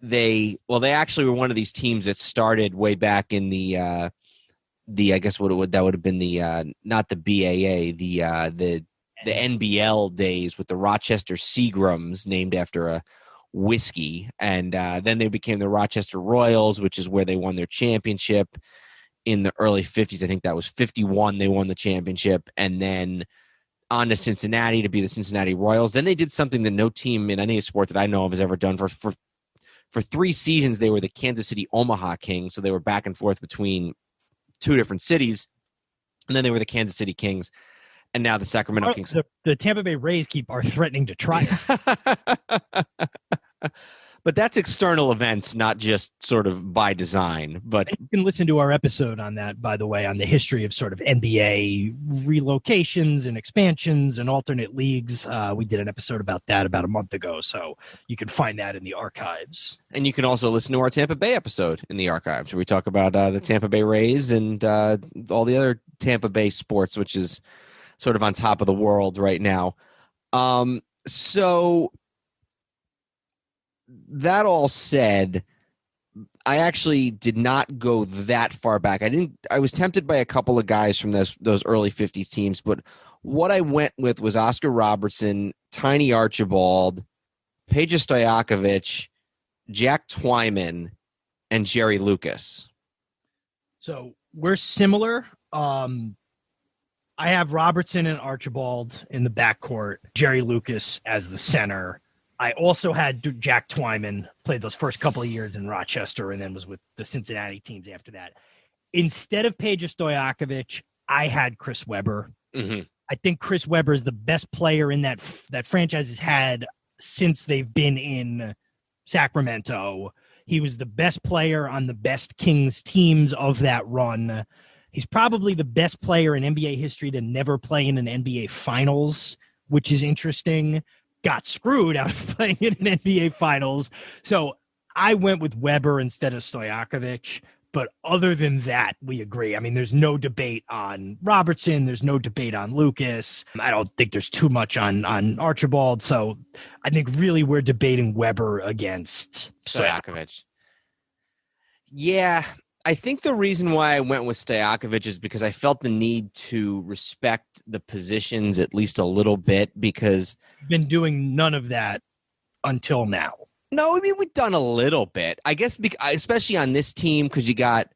they actually were one of these teams that started way back in the I guess that would have been the not the BAA, the NBL days with the Rochester Seagrams, named after a whiskey, and then they became the Rochester Royals, which is where they won their championship in the early 50s. I think that was 51 they won the championship, and then on to Cincinnati to be the Cincinnati Royals. Then they did something that no team in any sport that I know of has ever done. For 3 seasons, they were the Kansas City Omaha Kings, so they were back and forth between 2 different cities, and then they were the Kansas City Kings, and now the Sacramento Kings. The Tampa Bay Rays are threatening to try it. But that's external events, not just sort of by design. But you can listen to our episode on that, by the way, on the history of sort of NBA relocations and expansions and alternate leagues. We did an episode about that about a month ago, so you can find that in the archives. And you can also listen to our Tampa Bay episode in the archives, where we talk about the Tampa Bay Rays and all the other Tampa Bay sports, which is sort of on top of the world right now. So that all said, I actually did not go that far back. I was tempted by a couple of guys from those early 50s teams, but what I went with was Oscar Robertson, Tiny Archibald, Peja Stojakovic, Jack Twyman, and Jerry Lucas. So we're similar. I have Robertson and Archibald in the backcourt, Jerry Lucas as the center. I also had Jack Twyman, played those first couple of years in Rochester and then was with the Cincinnati teams after that. Instead of Peja Stojakovic, I had Chris Webber. Mm-hmm. I think Chris Webber is the best player in that franchise has had since they've been in Sacramento. He was the best player on the best Kings teams of that run. He's probably the best player in NBA history to never play in an NBA Finals, which is interesting. Got screwed out of playing in an NBA Finals. So I went with Weber instead of Stojakovic. But other than that, we agree. I mean, there's no debate on Robertson. There's no debate on Lucas. I don't think there's too much on Archibald. So I think really we're debating Weber against Stojakovic. Yeah, I think the reason why I went with Stojakovic is because I felt the need to respect the positions at least a little bit because been doing none of that until now. No, I mean, we've done a little bit. I guess, especially on this team, because you got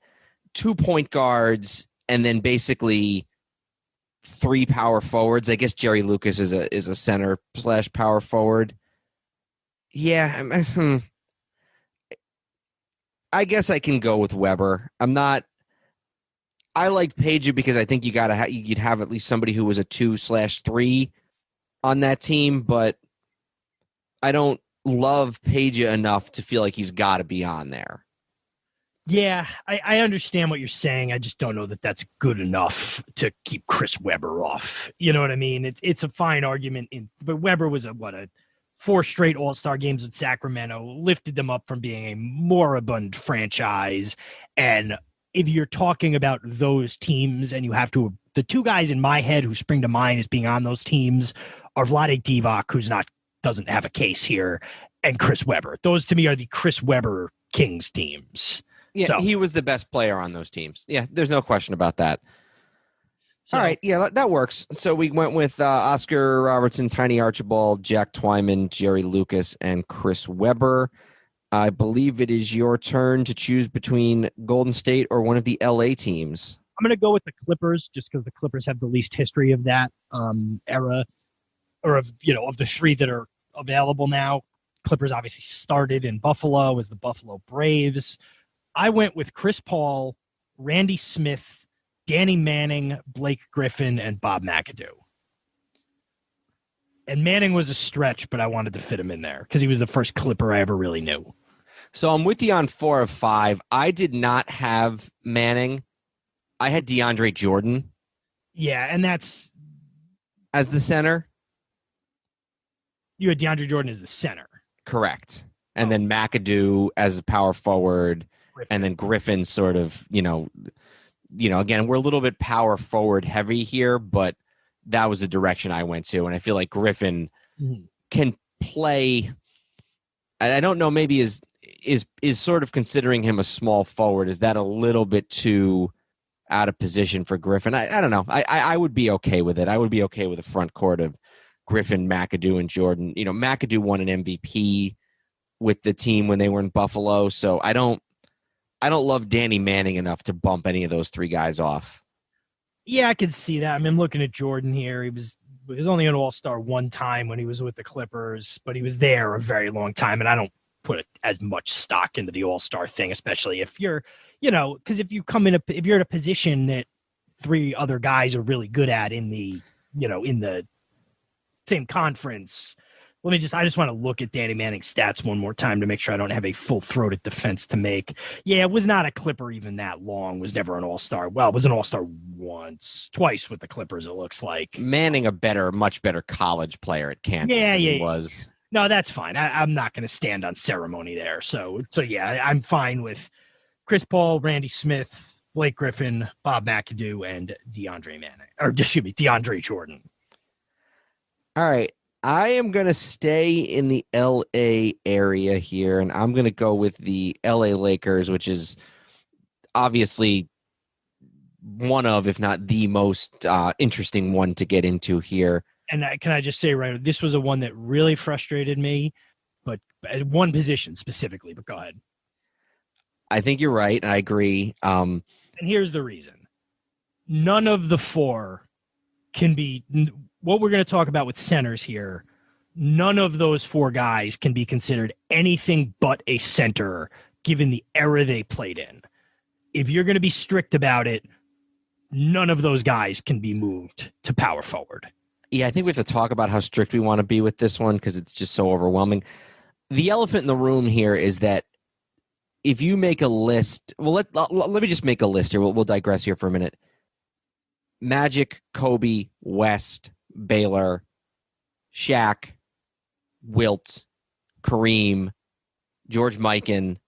2 point guards and then basically 3 power forwards. I guess Jerry Lucas is a center / power forward. Yeah, I guess I can go with Weber. I like Peja because I think you'd have at least somebody who was a 2/3 on that team, but I don't love Peja enough to feel like he's got to be on there. Yeah, I understand what you're saying. I just don't know that that's good enough to keep Chris Webber off. You know what I mean? It's a fine argument, but Webber was a 4 straight All-Star games with Sacramento, lifted them up from being a moribund franchise. And if you're talking about those teams and you have to, the 2 guys in my head who spring to mind as being on those teams are Vlade Divac, who's doesn't have a case here, and Chris Webber. Those to me are the Chris Webber Kings teams. Yeah, so, he was the best player on those teams. Yeah, there's no question about that. So, all right, yeah, that works. So we went with Oscar Robertson, Tiny Archibald, Jack Twyman, Jerry Lucas, and Chris Webber. I believe it is your turn to choose between Golden State or one of the LA teams. I'm going to go with the Clippers just because the Clippers have the least history of that era, or of the 3 that are available now. Clippers obviously started in Buffalo as the Buffalo Braves. I went with Chris Paul, Randy Smith, Danny Manning, Blake Griffin, and Bob McAdoo. And Manning was a stretch, but I wanted to fit him in there because he was the first Clipper I ever really knew. So I'm with you on 4 of 5. I did not have Manning. I had DeAndre Jordan. Yeah, and that's... as the center? You had DeAndre Jordan as the center. Correct. And then McAdoo as a power forward, Griffin. And then Griffin sort of, again, we're a little bit power forward heavy here, but that was the direction I went to. And I feel like Griffin can play. I don't know, maybe is sort of considering him a small forward. Is that a little bit too out of position for Griffin? I don't know. I would be okay with it. I would be okay with a front court of Griffin, McAdoo, and Jordan. McAdoo won an MVP with the team when they were in Buffalo, so I don't love Danny Manning enough to bump any of those 3 guys off. Yeah, I could see that. I mean, I'm looking at Jordan here. He was only an All-Star 1 time when he was with the Clippers, but he was there a very long time, and I don't put as much stock into the All-Star thing, especially if you're, because if you're in a position that 3 other guys are really good at in the same conference. I just want to look at Danny Manning's stats one more time to make sure I don't have a full-throated defense to make. Yeah, it was not a Clipper even that long. Was never an All-Star. Well, it was an All-Star twice with the Clippers, it looks like. Manning, much better college player at Kansas than he was. No, that's fine. I'm not going to stand on ceremony there. So yeah, I'm fine with Chris Paul, Randy Smith, Blake Griffin, Bob McAdoo, and DeAndre Jordan. All right. I am going to stay in the LA area here, and I'm going to go with the LA Lakers, which is obviously one of, if not the most interesting one to get into here. And can I just say, right, this was a one that really frustrated me, but at one position specifically, but go ahead. I think you're right, and I agree. And here's the reason. None of the 4 can be... what we're going to talk about with centers here, none of those 4 guys can be considered anything but a center given the era they played in. If you're going to be strict about it, none of those guys can be moved to power forward. Yeah, I think we have to talk about how strict we want to be with this one because it's just so overwhelming. The elephant in the room here is that if you make a list, well, let me just make a list here. We'll digress here for a minute. Magic, Kobe, West, Baylor, Shaq, Wilt, Kareem, George Mikan,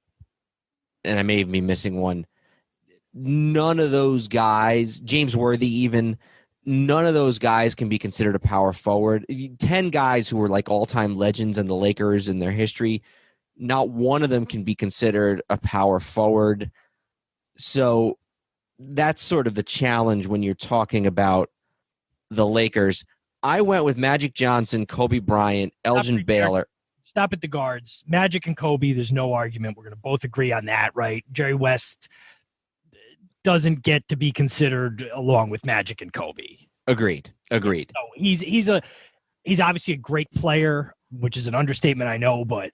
and I may be missing one. None of those guys, James Worthy even, none of those guys can be considered a power forward. 10 guys who were like all-time legends in the Lakers in their history, not one of them can be considered a power forward. So that's sort of the challenge when you're talking about the Lakers. I went with Magic Johnson, Kobe Bryant, Elgin Baylor. Stop at the guards. Magic and Kobe, there's no argument. We're going to both agree on that, right? Jerry West doesn't get to be considered along with Magic and Kobe. Agreed. So he's obviously a great player, which is an understatement, I know, but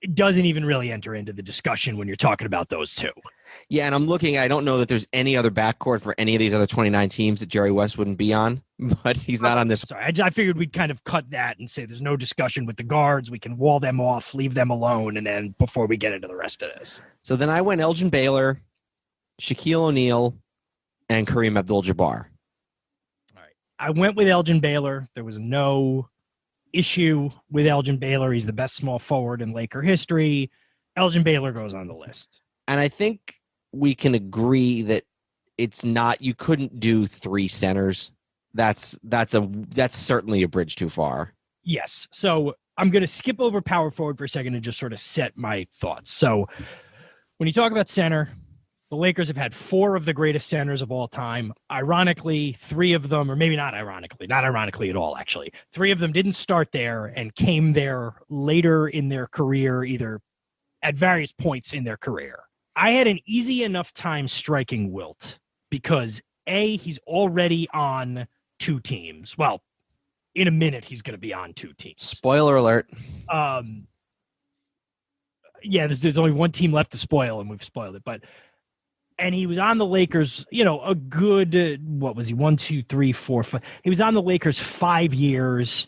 it doesn't even really enter into the discussion when you're talking about those two. Yeah, and I'm looking, I don't know that there's any other backcourt for any of these other 29 teams that Jerry West wouldn't be on, but he's not on this. Sorry, I figured we'd kind of cut that and say there's no discussion with the guards. We can wall them off, leave them alone, and then before we get into the rest of this. So then I went Elgin Baylor, Shaquille O'Neal, and Kareem Abdul-Jabbar. All right. I went with Elgin Baylor. There was no issue with Elgin Baylor. He's the best small forward in Laker history. Elgin Baylor goes on the list. And I think we can agree that it's not, you couldn't do three centers. That's certainly a bridge too far. Yes. So I'm going to skip over power forward for a second and just sort of set my thoughts. So when you talk about center, the Lakers have had four of the greatest centers of all time. Ironically, three of them, or maybe not ironically at all, actually. Three of them didn't start there and came there later in their career, either at various points in their career. I had an easy enough time striking Wilt because, A, he's already on two teams. Well, in a minute, he's going to be on two teams. Spoiler alert. Yeah, there's only one team left to spoil, and we've spoiled it. And he was on the Lakers, a good, what was he, 1, 2, 3, 4, 5. He was on the Lakers 5 years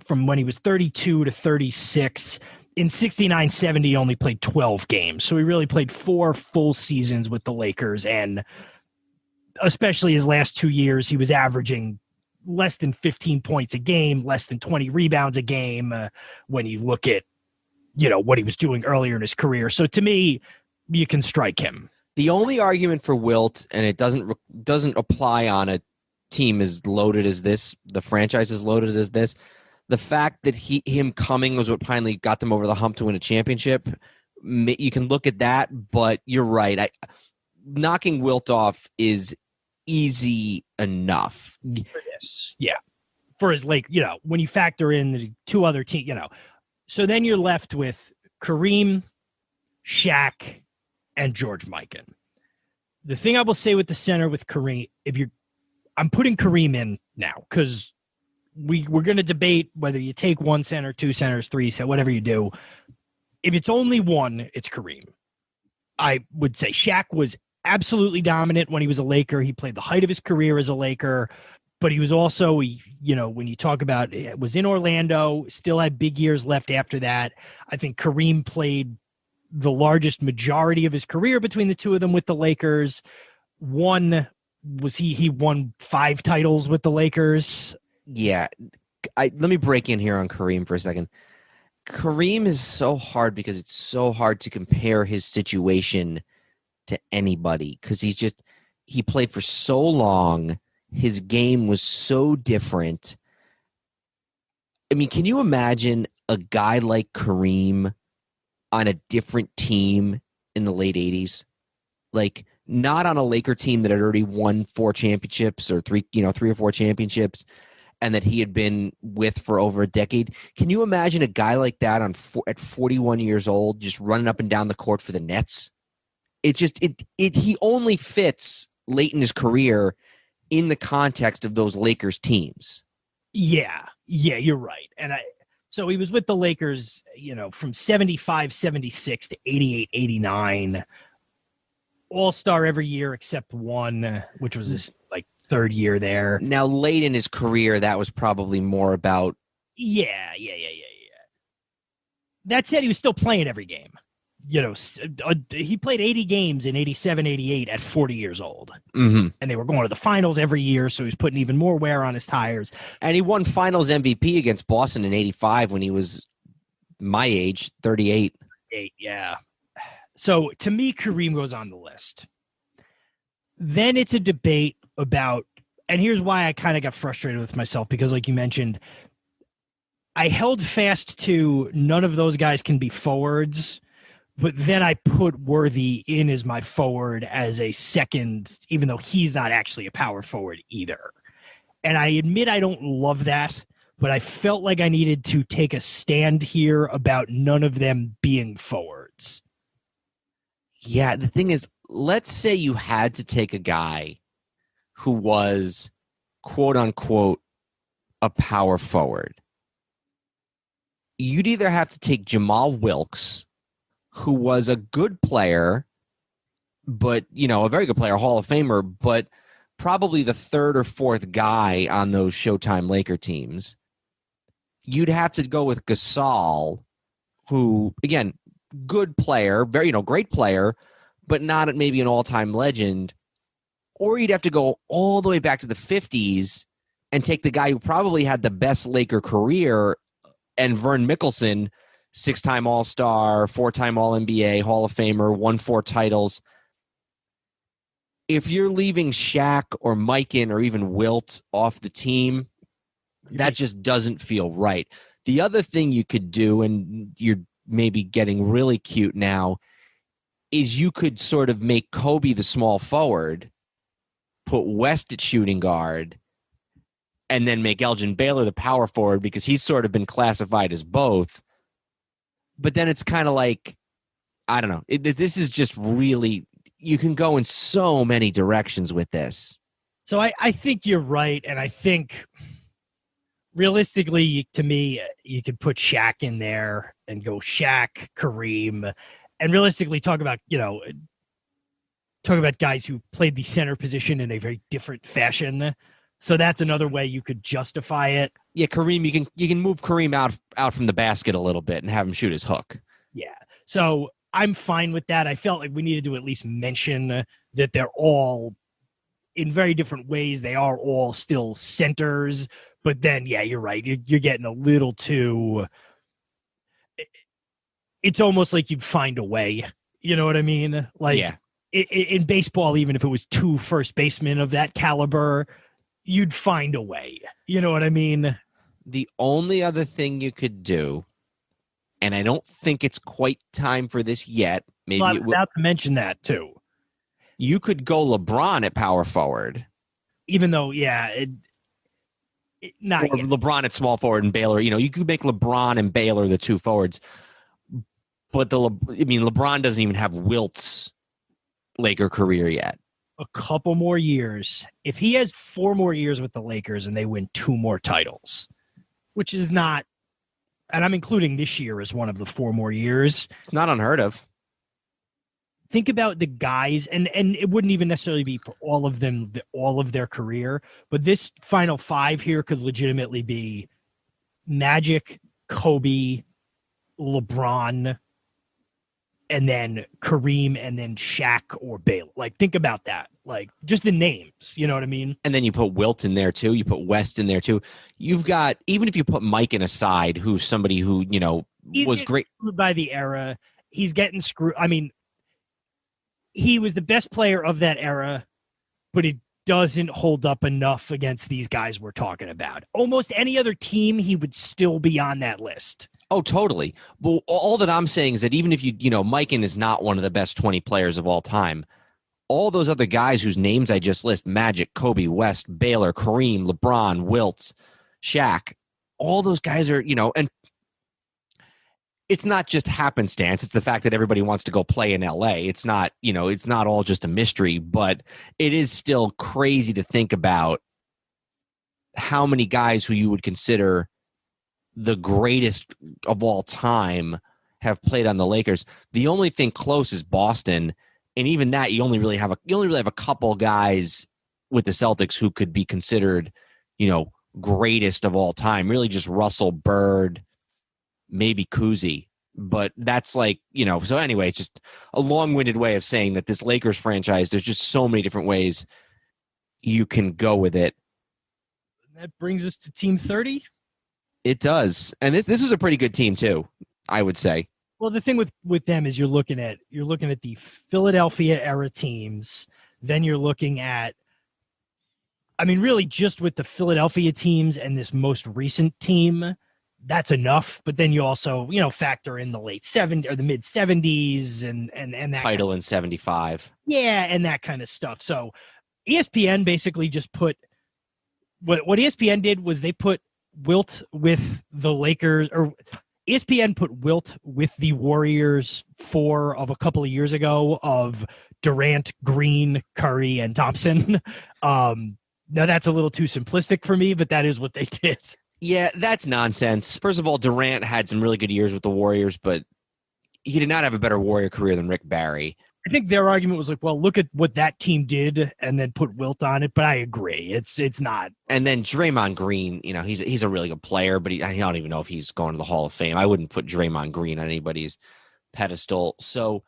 from when he was 32 to 36. In 69-70, he only played 12 games. So he really played 4 full seasons with the Lakers. And especially his last 2 years, he was averaging less than 15 points a game, less than 20 rebounds a game when you look at, what he was doing earlier in his career. So to me, you can strike him. The only argument for Wilt, and it doesn't apply on a team as loaded as this, the franchise as loaded as this, the fact that him coming was what finally got them over the hump to win a championship, you can look at that, but you're right. Knocking Wilt off is easy enough. For this, yeah. For his when you factor in the two other teams, So then you're left with Kareem, Shaq, and George Mikan. The thing I will say with the center with Kareem, I'm putting Kareem in now because we're going to debate whether you take one center, two centers, three centers, whatever you do. If it's only one, it's Kareem. I would say Shaq was absolutely dominant when he was a Laker. He played the height of his career as a Laker, but he was also, when you talk about it, was in Orlando, still had big years left after that. I think Kareem played the largest majority of his career between the two of them with the Lakers. He won 5 titles with the Lakers. Yeah. Let me break in here on Kareem for a second. Kareem is so hard because it's so hard to compare his situation to anybody because he played for so long. His game was so different. I mean, can you imagine a guy like Kareem on a different team in the late 80s? Like, not on a Laker team that had already won 4 championships or 3 or 4 championships and that he had been with for over a decade. Can you imagine a guy like that at 41 years old just running up and down the court for the Nets? He only fits late in his career in the context of those Lakers teams. Yeah, you're right. And so he was with the Lakers, from 75, 76 to 88, 89. All-star every year except one, which was his third year there. Now, late in his career, that was probably more about... Yeah. That said, he was still playing every game. he played 80 games in 87, 88 at 40 years old. Mm-hmm. And they were going to the finals every year, so he's putting even more wear on his tires. And he won finals MVP against Boston in 85 when he was my age, 38. Yeah. So to me, Kareem goes on the list. Then it's a debate about, and here's why I kind of got frustrated with myself, because like you mentioned, I held fast to none of those guys can be forwards, but then I put Worthy in as my forward as a second, even though he's not actually a power forward either. And I admit I don't love that, but I felt like I needed to take a stand here about none of them being forwards. Yeah, the thing is, let's say you had to take a guy who was, quote unquote, a power forward. You'd either have to take Jamal Wilkes, who was a good player, but, a very good player, Hall of Famer, but probably the third or fourth guy on those Showtime Laker teams. You'd have to go with Gasol, who, again, good player, very, great player, but not maybe an all-time legend. Or you'd have to go all the way back to the 50s and take the guy who probably had the best Laker career, and Vern Mickelson, 6-time All-Star, 4-time All-NBA, Hall of Famer, won 4 titles. If you're leaving Shaq or Mikan or even Wilt off the team, that just doesn't feel right. The other thing you could do, and you're maybe getting really cute now, is you could sort of make Kobe the small forward, put West at shooting guard, and then make Elgin Baylor the power forward, because he's sort of been classified as both. But then it's kind of like, I don't know. This is just really, you can go in so many directions with this. So I think you're right, and I think realistically, to me, you could put Shaq in there and go Shaq, Kareem, and realistically talk about guys who played the center position in a very different fashion. So that's another way you could justify it. Yeah, Kareem, you can move Kareem out from the basket a little bit and have him shoot his hook. Yeah. So I'm fine with that. I felt like we needed to at least mention that they're all, in very different ways, they are all still centers. But then, yeah, you're right. You're getting a little too. It's almost like you'd find a way. You know what I mean? Like, yeah. In baseball, even if it was 2 first basemen of that caliber, you'd find a way. You know what I mean? The only other thing you could do, and I don't think it's quite time for this yet. Maybe I was about to mention that too. You could go LeBron at power forward. Even though, yeah, not or yet. LeBron at small forward and Baylor. You could make LeBron and Baylor the 2 forwards. But LeBron doesn't even have Wilt's Laker career yet. A couple more years. If he has 4 more years with the Lakers and they win 2 more titles, which is not, and I'm including this year as one of the 4 more years. It's not unheard of. Think about the guys, and it wouldn't even necessarily be for all of them, all of their career, but this final 5 here could legitimately be Magic, Kobe, LeBron, and then Kareem, and then Shaq or Baylor. Like, think about that. Like, just the names, you know what I mean? And then you put Wilt in there, too. You put West in there, too. You've got, even if you put Mikan aside, who's somebody who, was great. By the era, he's getting screwed. I mean, he was the best player of that era, but it doesn't hold up enough against these guys we're talking about. Almost any other team, he would still be on that list. Oh, totally. Well, all that I'm saying is that even if Mikan is not one of the best 20 players of all time, all those other guys whose names I just list, Magic, Kobe, West, Baylor, Kareem, LeBron, Wilt, Shaq, all those guys are, and it's not just happenstance. It's the fact that everybody wants to go play in LA. It's not, it's not all just a mystery, but it is still crazy to think about how many guys who you would consider the greatest of all time have played on the Lakers. The only thing close is Boston, and even that you only really have a couple guys with the Celtics who could be considered, greatest of all time. Really, just Russell, Bird, maybe Cousy. But that's like, so anyway, it's just a long-winded way of saying that this Lakers franchise, there's just so many different ways you can go with it. That brings us to Team 30. It does. And this is a pretty good team too, I would say. Well, the thing with them is you're looking at the Philadelphia era teams. Then you're looking at, really just with the Philadelphia teams and this most recent team, that's enough. But then you also, factor in the late 70s or the mid 70s and that title in 75. Yeah, and that kind of stuff. So ESPN basically just put what ESPN did was they put Wilt with the Lakers, or ESPN put Wilt with the Warriors of a couple of years ago of Durant, Green, Curry, and Thompson. Now that's a little too simplistic for me, but that is what they did. Yeah, that's nonsense. First of all, Durant had some really good years with the Warriors, but he did not have a better Warrior career than Rick Barry. I think their argument was like, well, look at what that team did and then put Wilt on it. But I agree. It's not. And then Draymond Green, he's a really good player, but I don't even know if he's going to the Hall of Fame. I wouldn't put Draymond Green on anybody's pedestal. So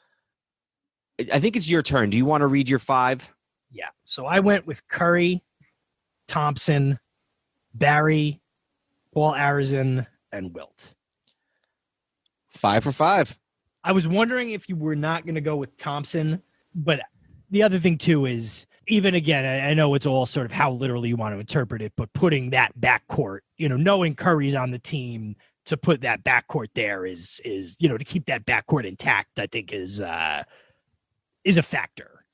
I think it's your turn. Do you want to read your 5? Yeah. So I went with Curry, Thompson, Barry, Paul Arizin, and Wilt. 5 for 5. I was wondering if you were not going to go with Thompson, but the other thing too is, even again, I know it's all sort of how literally you want to interpret it, but putting that backcourt, knowing Curry's on the team, to put that backcourt there is to keep that backcourt intact, I think is a factor.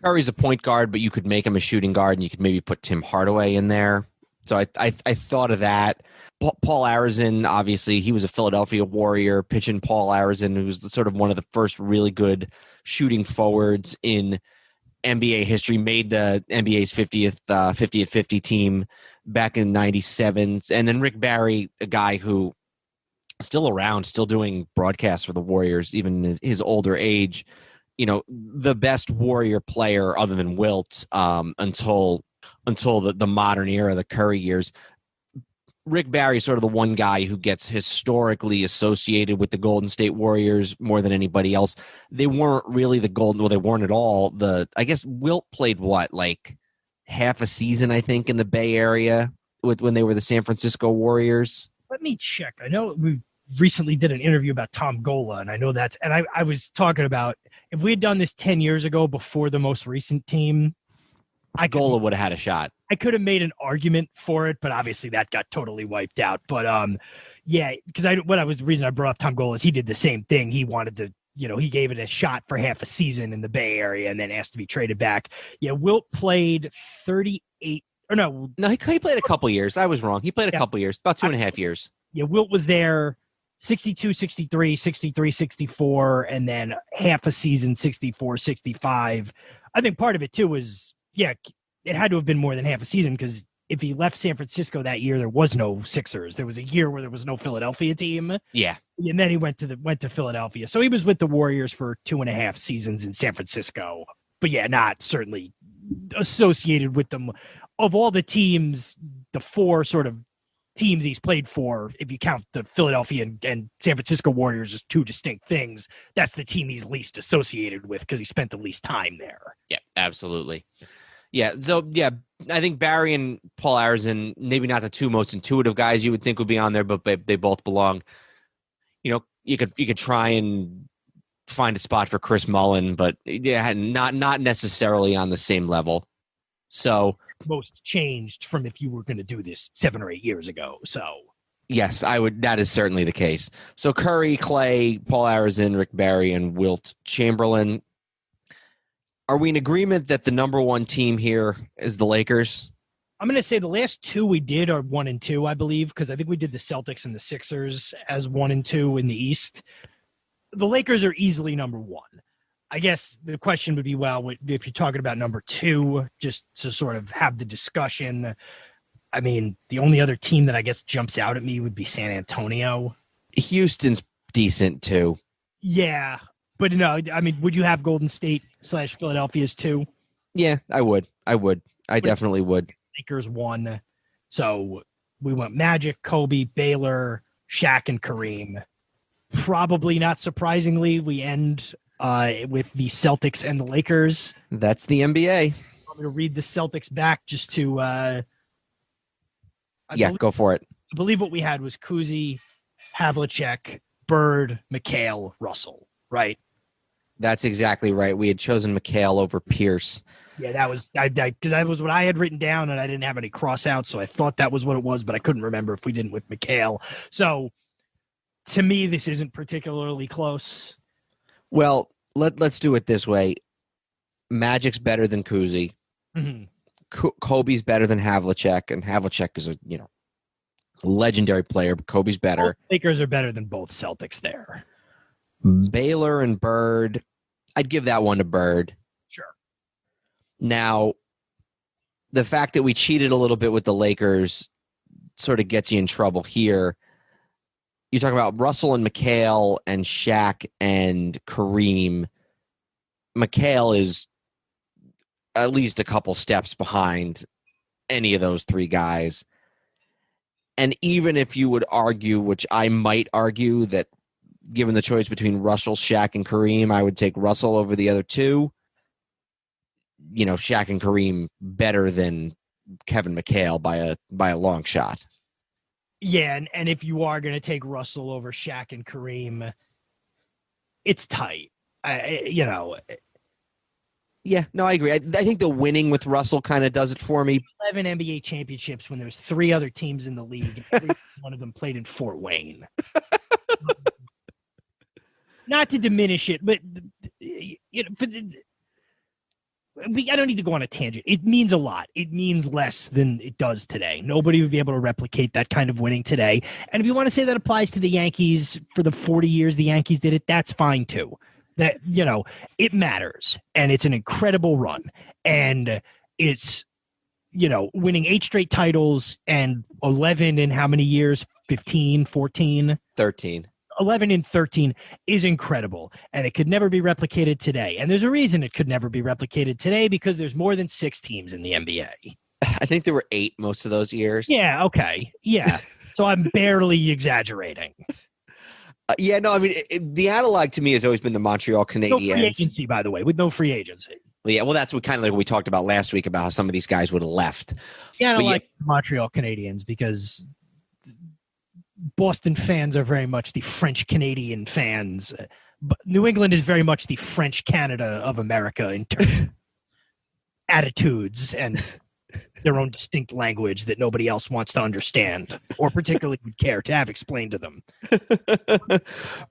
Curry's a point guard, but you could make him a shooting guard, and you could maybe put Tim Hardaway in there. So I thought of that. Paul Arizin, obviously, he was a Philadelphia Warrior. Pitching Paul Arizin, who was sort of one of the first really good shooting forwards in NBA history, made the NBA's 50th 50 team back in '97. And then Rick Barry, a guy who still around, still doing broadcasts for the Warriors, even in his older age. The best Warrior player other than Wilt until the modern era, the Curry years. Rick Barry is sort of the one guy who gets historically associated with the Golden State Warriors more than anybody else. They weren't really they weren't at all. I guess Wilt played like half a season, I think, in the Bay Area when they were the San Francisco Warriors. Let me check. I know we recently did an interview about Tom Gola, and I know I was talking about if we had done this 10 years ago before the most recent team, Gola would have had a shot. I could have made an argument for it, but obviously that got totally wiped out. But yeah, because the reason I brought up Tom Gola is he did the same thing. He wanted to, he gave it a shot for half a season in the Bay Area and then asked to be traded back. Yeah, Wilt played 38. Or no, he played a couple years. I was wrong. He played a couple years, about 2.5 years. Yeah, Wilt was there 62, 63, 63, 64, and then half a season 64, 65. I think part of it too was, yeah, it had to have been more than half a season, because if he left San Francisco that year, there was no Sixers. There was a year where there was no Philadelphia team. Yeah. And then he went to Philadelphia. So he was with the Warriors for 2.5 seasons in San Francisco. But yeah, not certainly associated with them. Of all the teams, the 4 sort of teams he's played for, if you count the Philadelphia and San Francisco Warriors as 2 distinct things, that's the team he's least associated with because he spent the least time there. Yeah, absolutely. Yeah, so yeah, I think Barry and Paul Arizin, maybe not the 2 most intuitive guys you would think would be on there, but they both belong. You could try and find a spot for Chris Mullin, but yeah, not necessarily on the same level. So most changed from if you were going to do this 7 or 8 years ago. So yes, I would. That is certainly the case. So Curry, Clay, Paul Arizin, Rick Barry, and Wilt Chamberlain. Are we in agreement that the number 1 team here is the Lakers? I'm going to say the last 2 we did are 1 and 2, I believe, because I think we did the Celtics and the Sixers as 1 and 2 in the East. The Lakers are easily number 1. I guess the question would be, well, if you're talking about number 2, just to sort of have the discussion. I mean, the only other team that I guess jumps out at me would be San Antonio. Houston's decent too. Yeah. But no, I mean, would you have Golden State / Philadelphia's 2? Yeah, I would. I definitely would. Lakers 1. So we went Magic, Kobe, Baylor, Shaq, and Kareem. Probably not surprisingly, we end with the Celtics and the Lakers. That's the NBA. I'm going to read the Celtics back just to. Go for it. I believe what we had was Kuzi, Havlicek, Bird, McHale, Russell, right? That's exactly right. We had chosen McHale over Pierce. Yeah, that was because that was what I had written down, and I didn't have any cross outs, so I thought that was what it was, but I couldn't remember if we didn't with McHale. So, to me, this isn't particularly close. Well, let's do it this way. Magic's better than Kuzi. Mm-hmm. Kobe's better than Havlicek, and Havlicek is a legendary player, but Kobe's better. Both Lakers are better than both Celtics there. Baylor and Bird, I'd give that one to Bird. Sure. Now, the fact that we cheated a little bit with the Lakers sort of gets you in trouble here. You talk about Russell and McHale and Shaq and Kareem. McHale is at least a couple steps behind any of those three guys. And even if you would argue, which I might argue, that given the choice between Russell, Shaq, and Kareem, I would take Russell over the other two. Shaq and Kareem better than Kevin McHale by a long shot. Yeah, and if you are going to take Russell over Shaq and Kareem, it's tight. Yeah, no, I agree. I think the winning with Russell kind of does it for me. 11 NBA championships when there's 3 other teams in the league, and one of them played in Fort Wayne. Not to diminish it, but I don't need to go on a tangent. It means a lot. It means less than it does today. Nobody would be able to replicate that kind of winning today. And if you want to say that applies to the Yankees for the 40 years the Yankees did it, that's fine too. That, it matters. And it's an incredible run. And it's, winning 8 straight titles and 11 in how many years? 15, 14? 13. 11 and 13 is incredible, and it could never be replicated today. And there's a reason it could never be replicated today, because there's more than 6 teams in the NBA. I think there were 8 most of those years. Yeah, okay. Yeah. So I'm barely exaggerating. The analog to me has always been the Montreal Canadiens. No free agency, by the way, with no free agency. Yeah, well, that's what kind of like we talked about last week about how some of these guys would have left. Yeah, I don't like the Montreal Canadiens because Boston fans are very much the French Canadian fans. But New England is very much the French Canada of America in terms of attitudes and their own distinct language that nobody else wants to understand or particularly would care to have explained to them.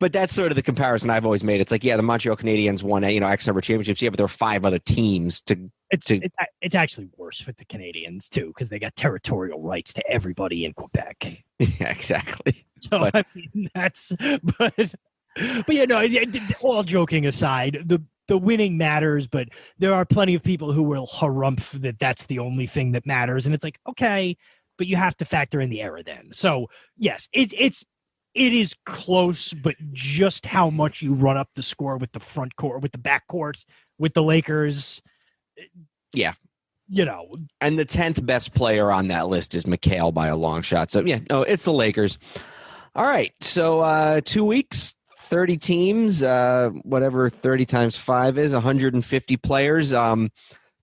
But that's sort of the comparison I've always made. It's like, the Montreal Canadiens won X number of championships. Yeah, but there were 5 other teams It's actually worse with the Canadians too, because they got territorial rights to everybody in Quebec. Yeah, exactly. So but all joking aside, the winning matters, but there are plenty of people who will harumph that that's the only thing that matters, and it's like, okay, but you have to factor in the error then. So yes, it is close, but just how much you run up the score with the front court, with the back court, with the Lakers. Yeah. And the 10th best player on that list is McHale by a long shot. So, it's the Lakers. All right. So 2 weeks, 30 teams, whatever 30 times 5 is, 150 players.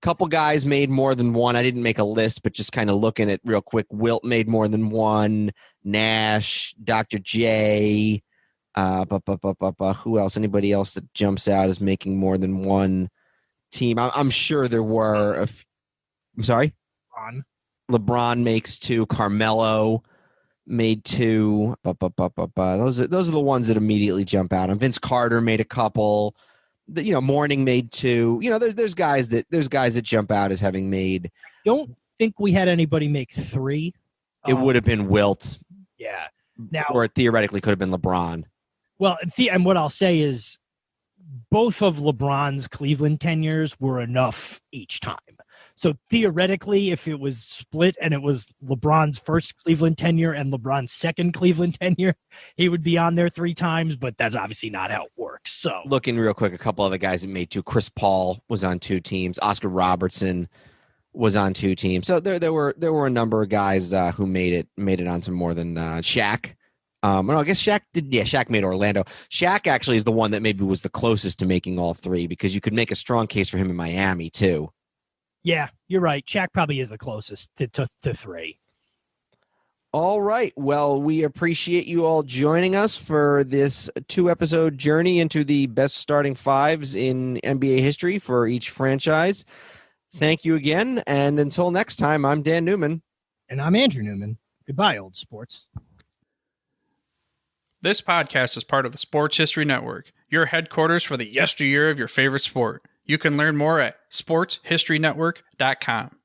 Couple guys made more than one. I didn't make a list, but just kind of looking at real quick. Wilt made more than one. Nash, Dr. J. Who else? Anybody else that jumps out as making more than one team? I'm sure there were. I'm sorry? LeBron makes 2. Carmelo made 2. Those are the ones that immediately jump out. And Vince Carter made a couple. Mourning made 2. There's guys that jump out as having made. Don't think we had anybody make 3. It would have been Wilt. Yeah. Or it theoretically could have been LeBron. Well, and what I'll say is both of LeBron's Cleveland tenures were enough each time. So theoretically, if it was split and it was LeBron's first Cleveland tenure and LeBron's second Cleveland tenure, he would be on there 3 times, but that's obviously not how it works. So looking real quick, a couple other guys that made 2. Chris Paul was on 2 teams. Oscar Robertson was on 2 teams. So there were a number of guys who made it on some more than Shaq No, I guess Shaq did. Yeah, Shaq made Orlando. Shaq actually is the one that maybe was the closest to making all three because you could make a strong case for him in Miami too. Yeah, you're right. Shaq probably is the closest to three. All right. Well, we appreciate you all joining us for this 2-episode journey into the best starting fives in NBA history for each franchise. Thank you again. And until next time, I'm Dan Neumann. And I'm Andrew Neumann. Goodbye, old sports. This podcast is part of the Sports History Network, your headquarters for the yesteryear of your favorite sport. You can learn more at sportshistorynetwork.com.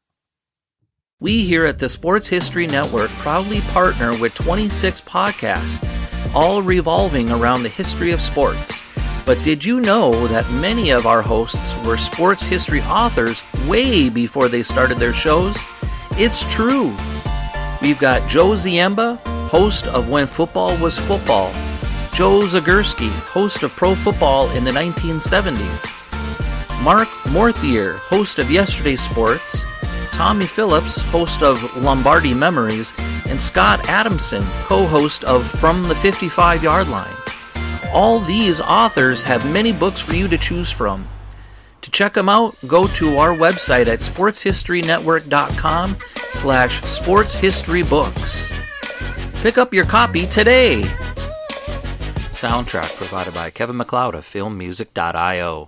We here at the Sports History Network proudly partner with 26 podcasts, all revolving around the history of sports. But did you know that many of our hosts were sports history authors way before they started their shows? It's true. We've got Joe Ziemba, host of When Football Was Football, Joe Zagurski, host of Pro Football in the 1970s, Mark Morthier, host of Yesterday's Sports, Tommy Phillips, host of Lombardi Memories, and Scott Adamson, co-host of From the 55-Yard Line. All these authors have many books for you to choose from. To check them out, go to our website at sportshistorynetwork.com/sportshistorybooks. Pick up your copy today. Soundtrack provided by Kevin MacLeod of filmmusic.io.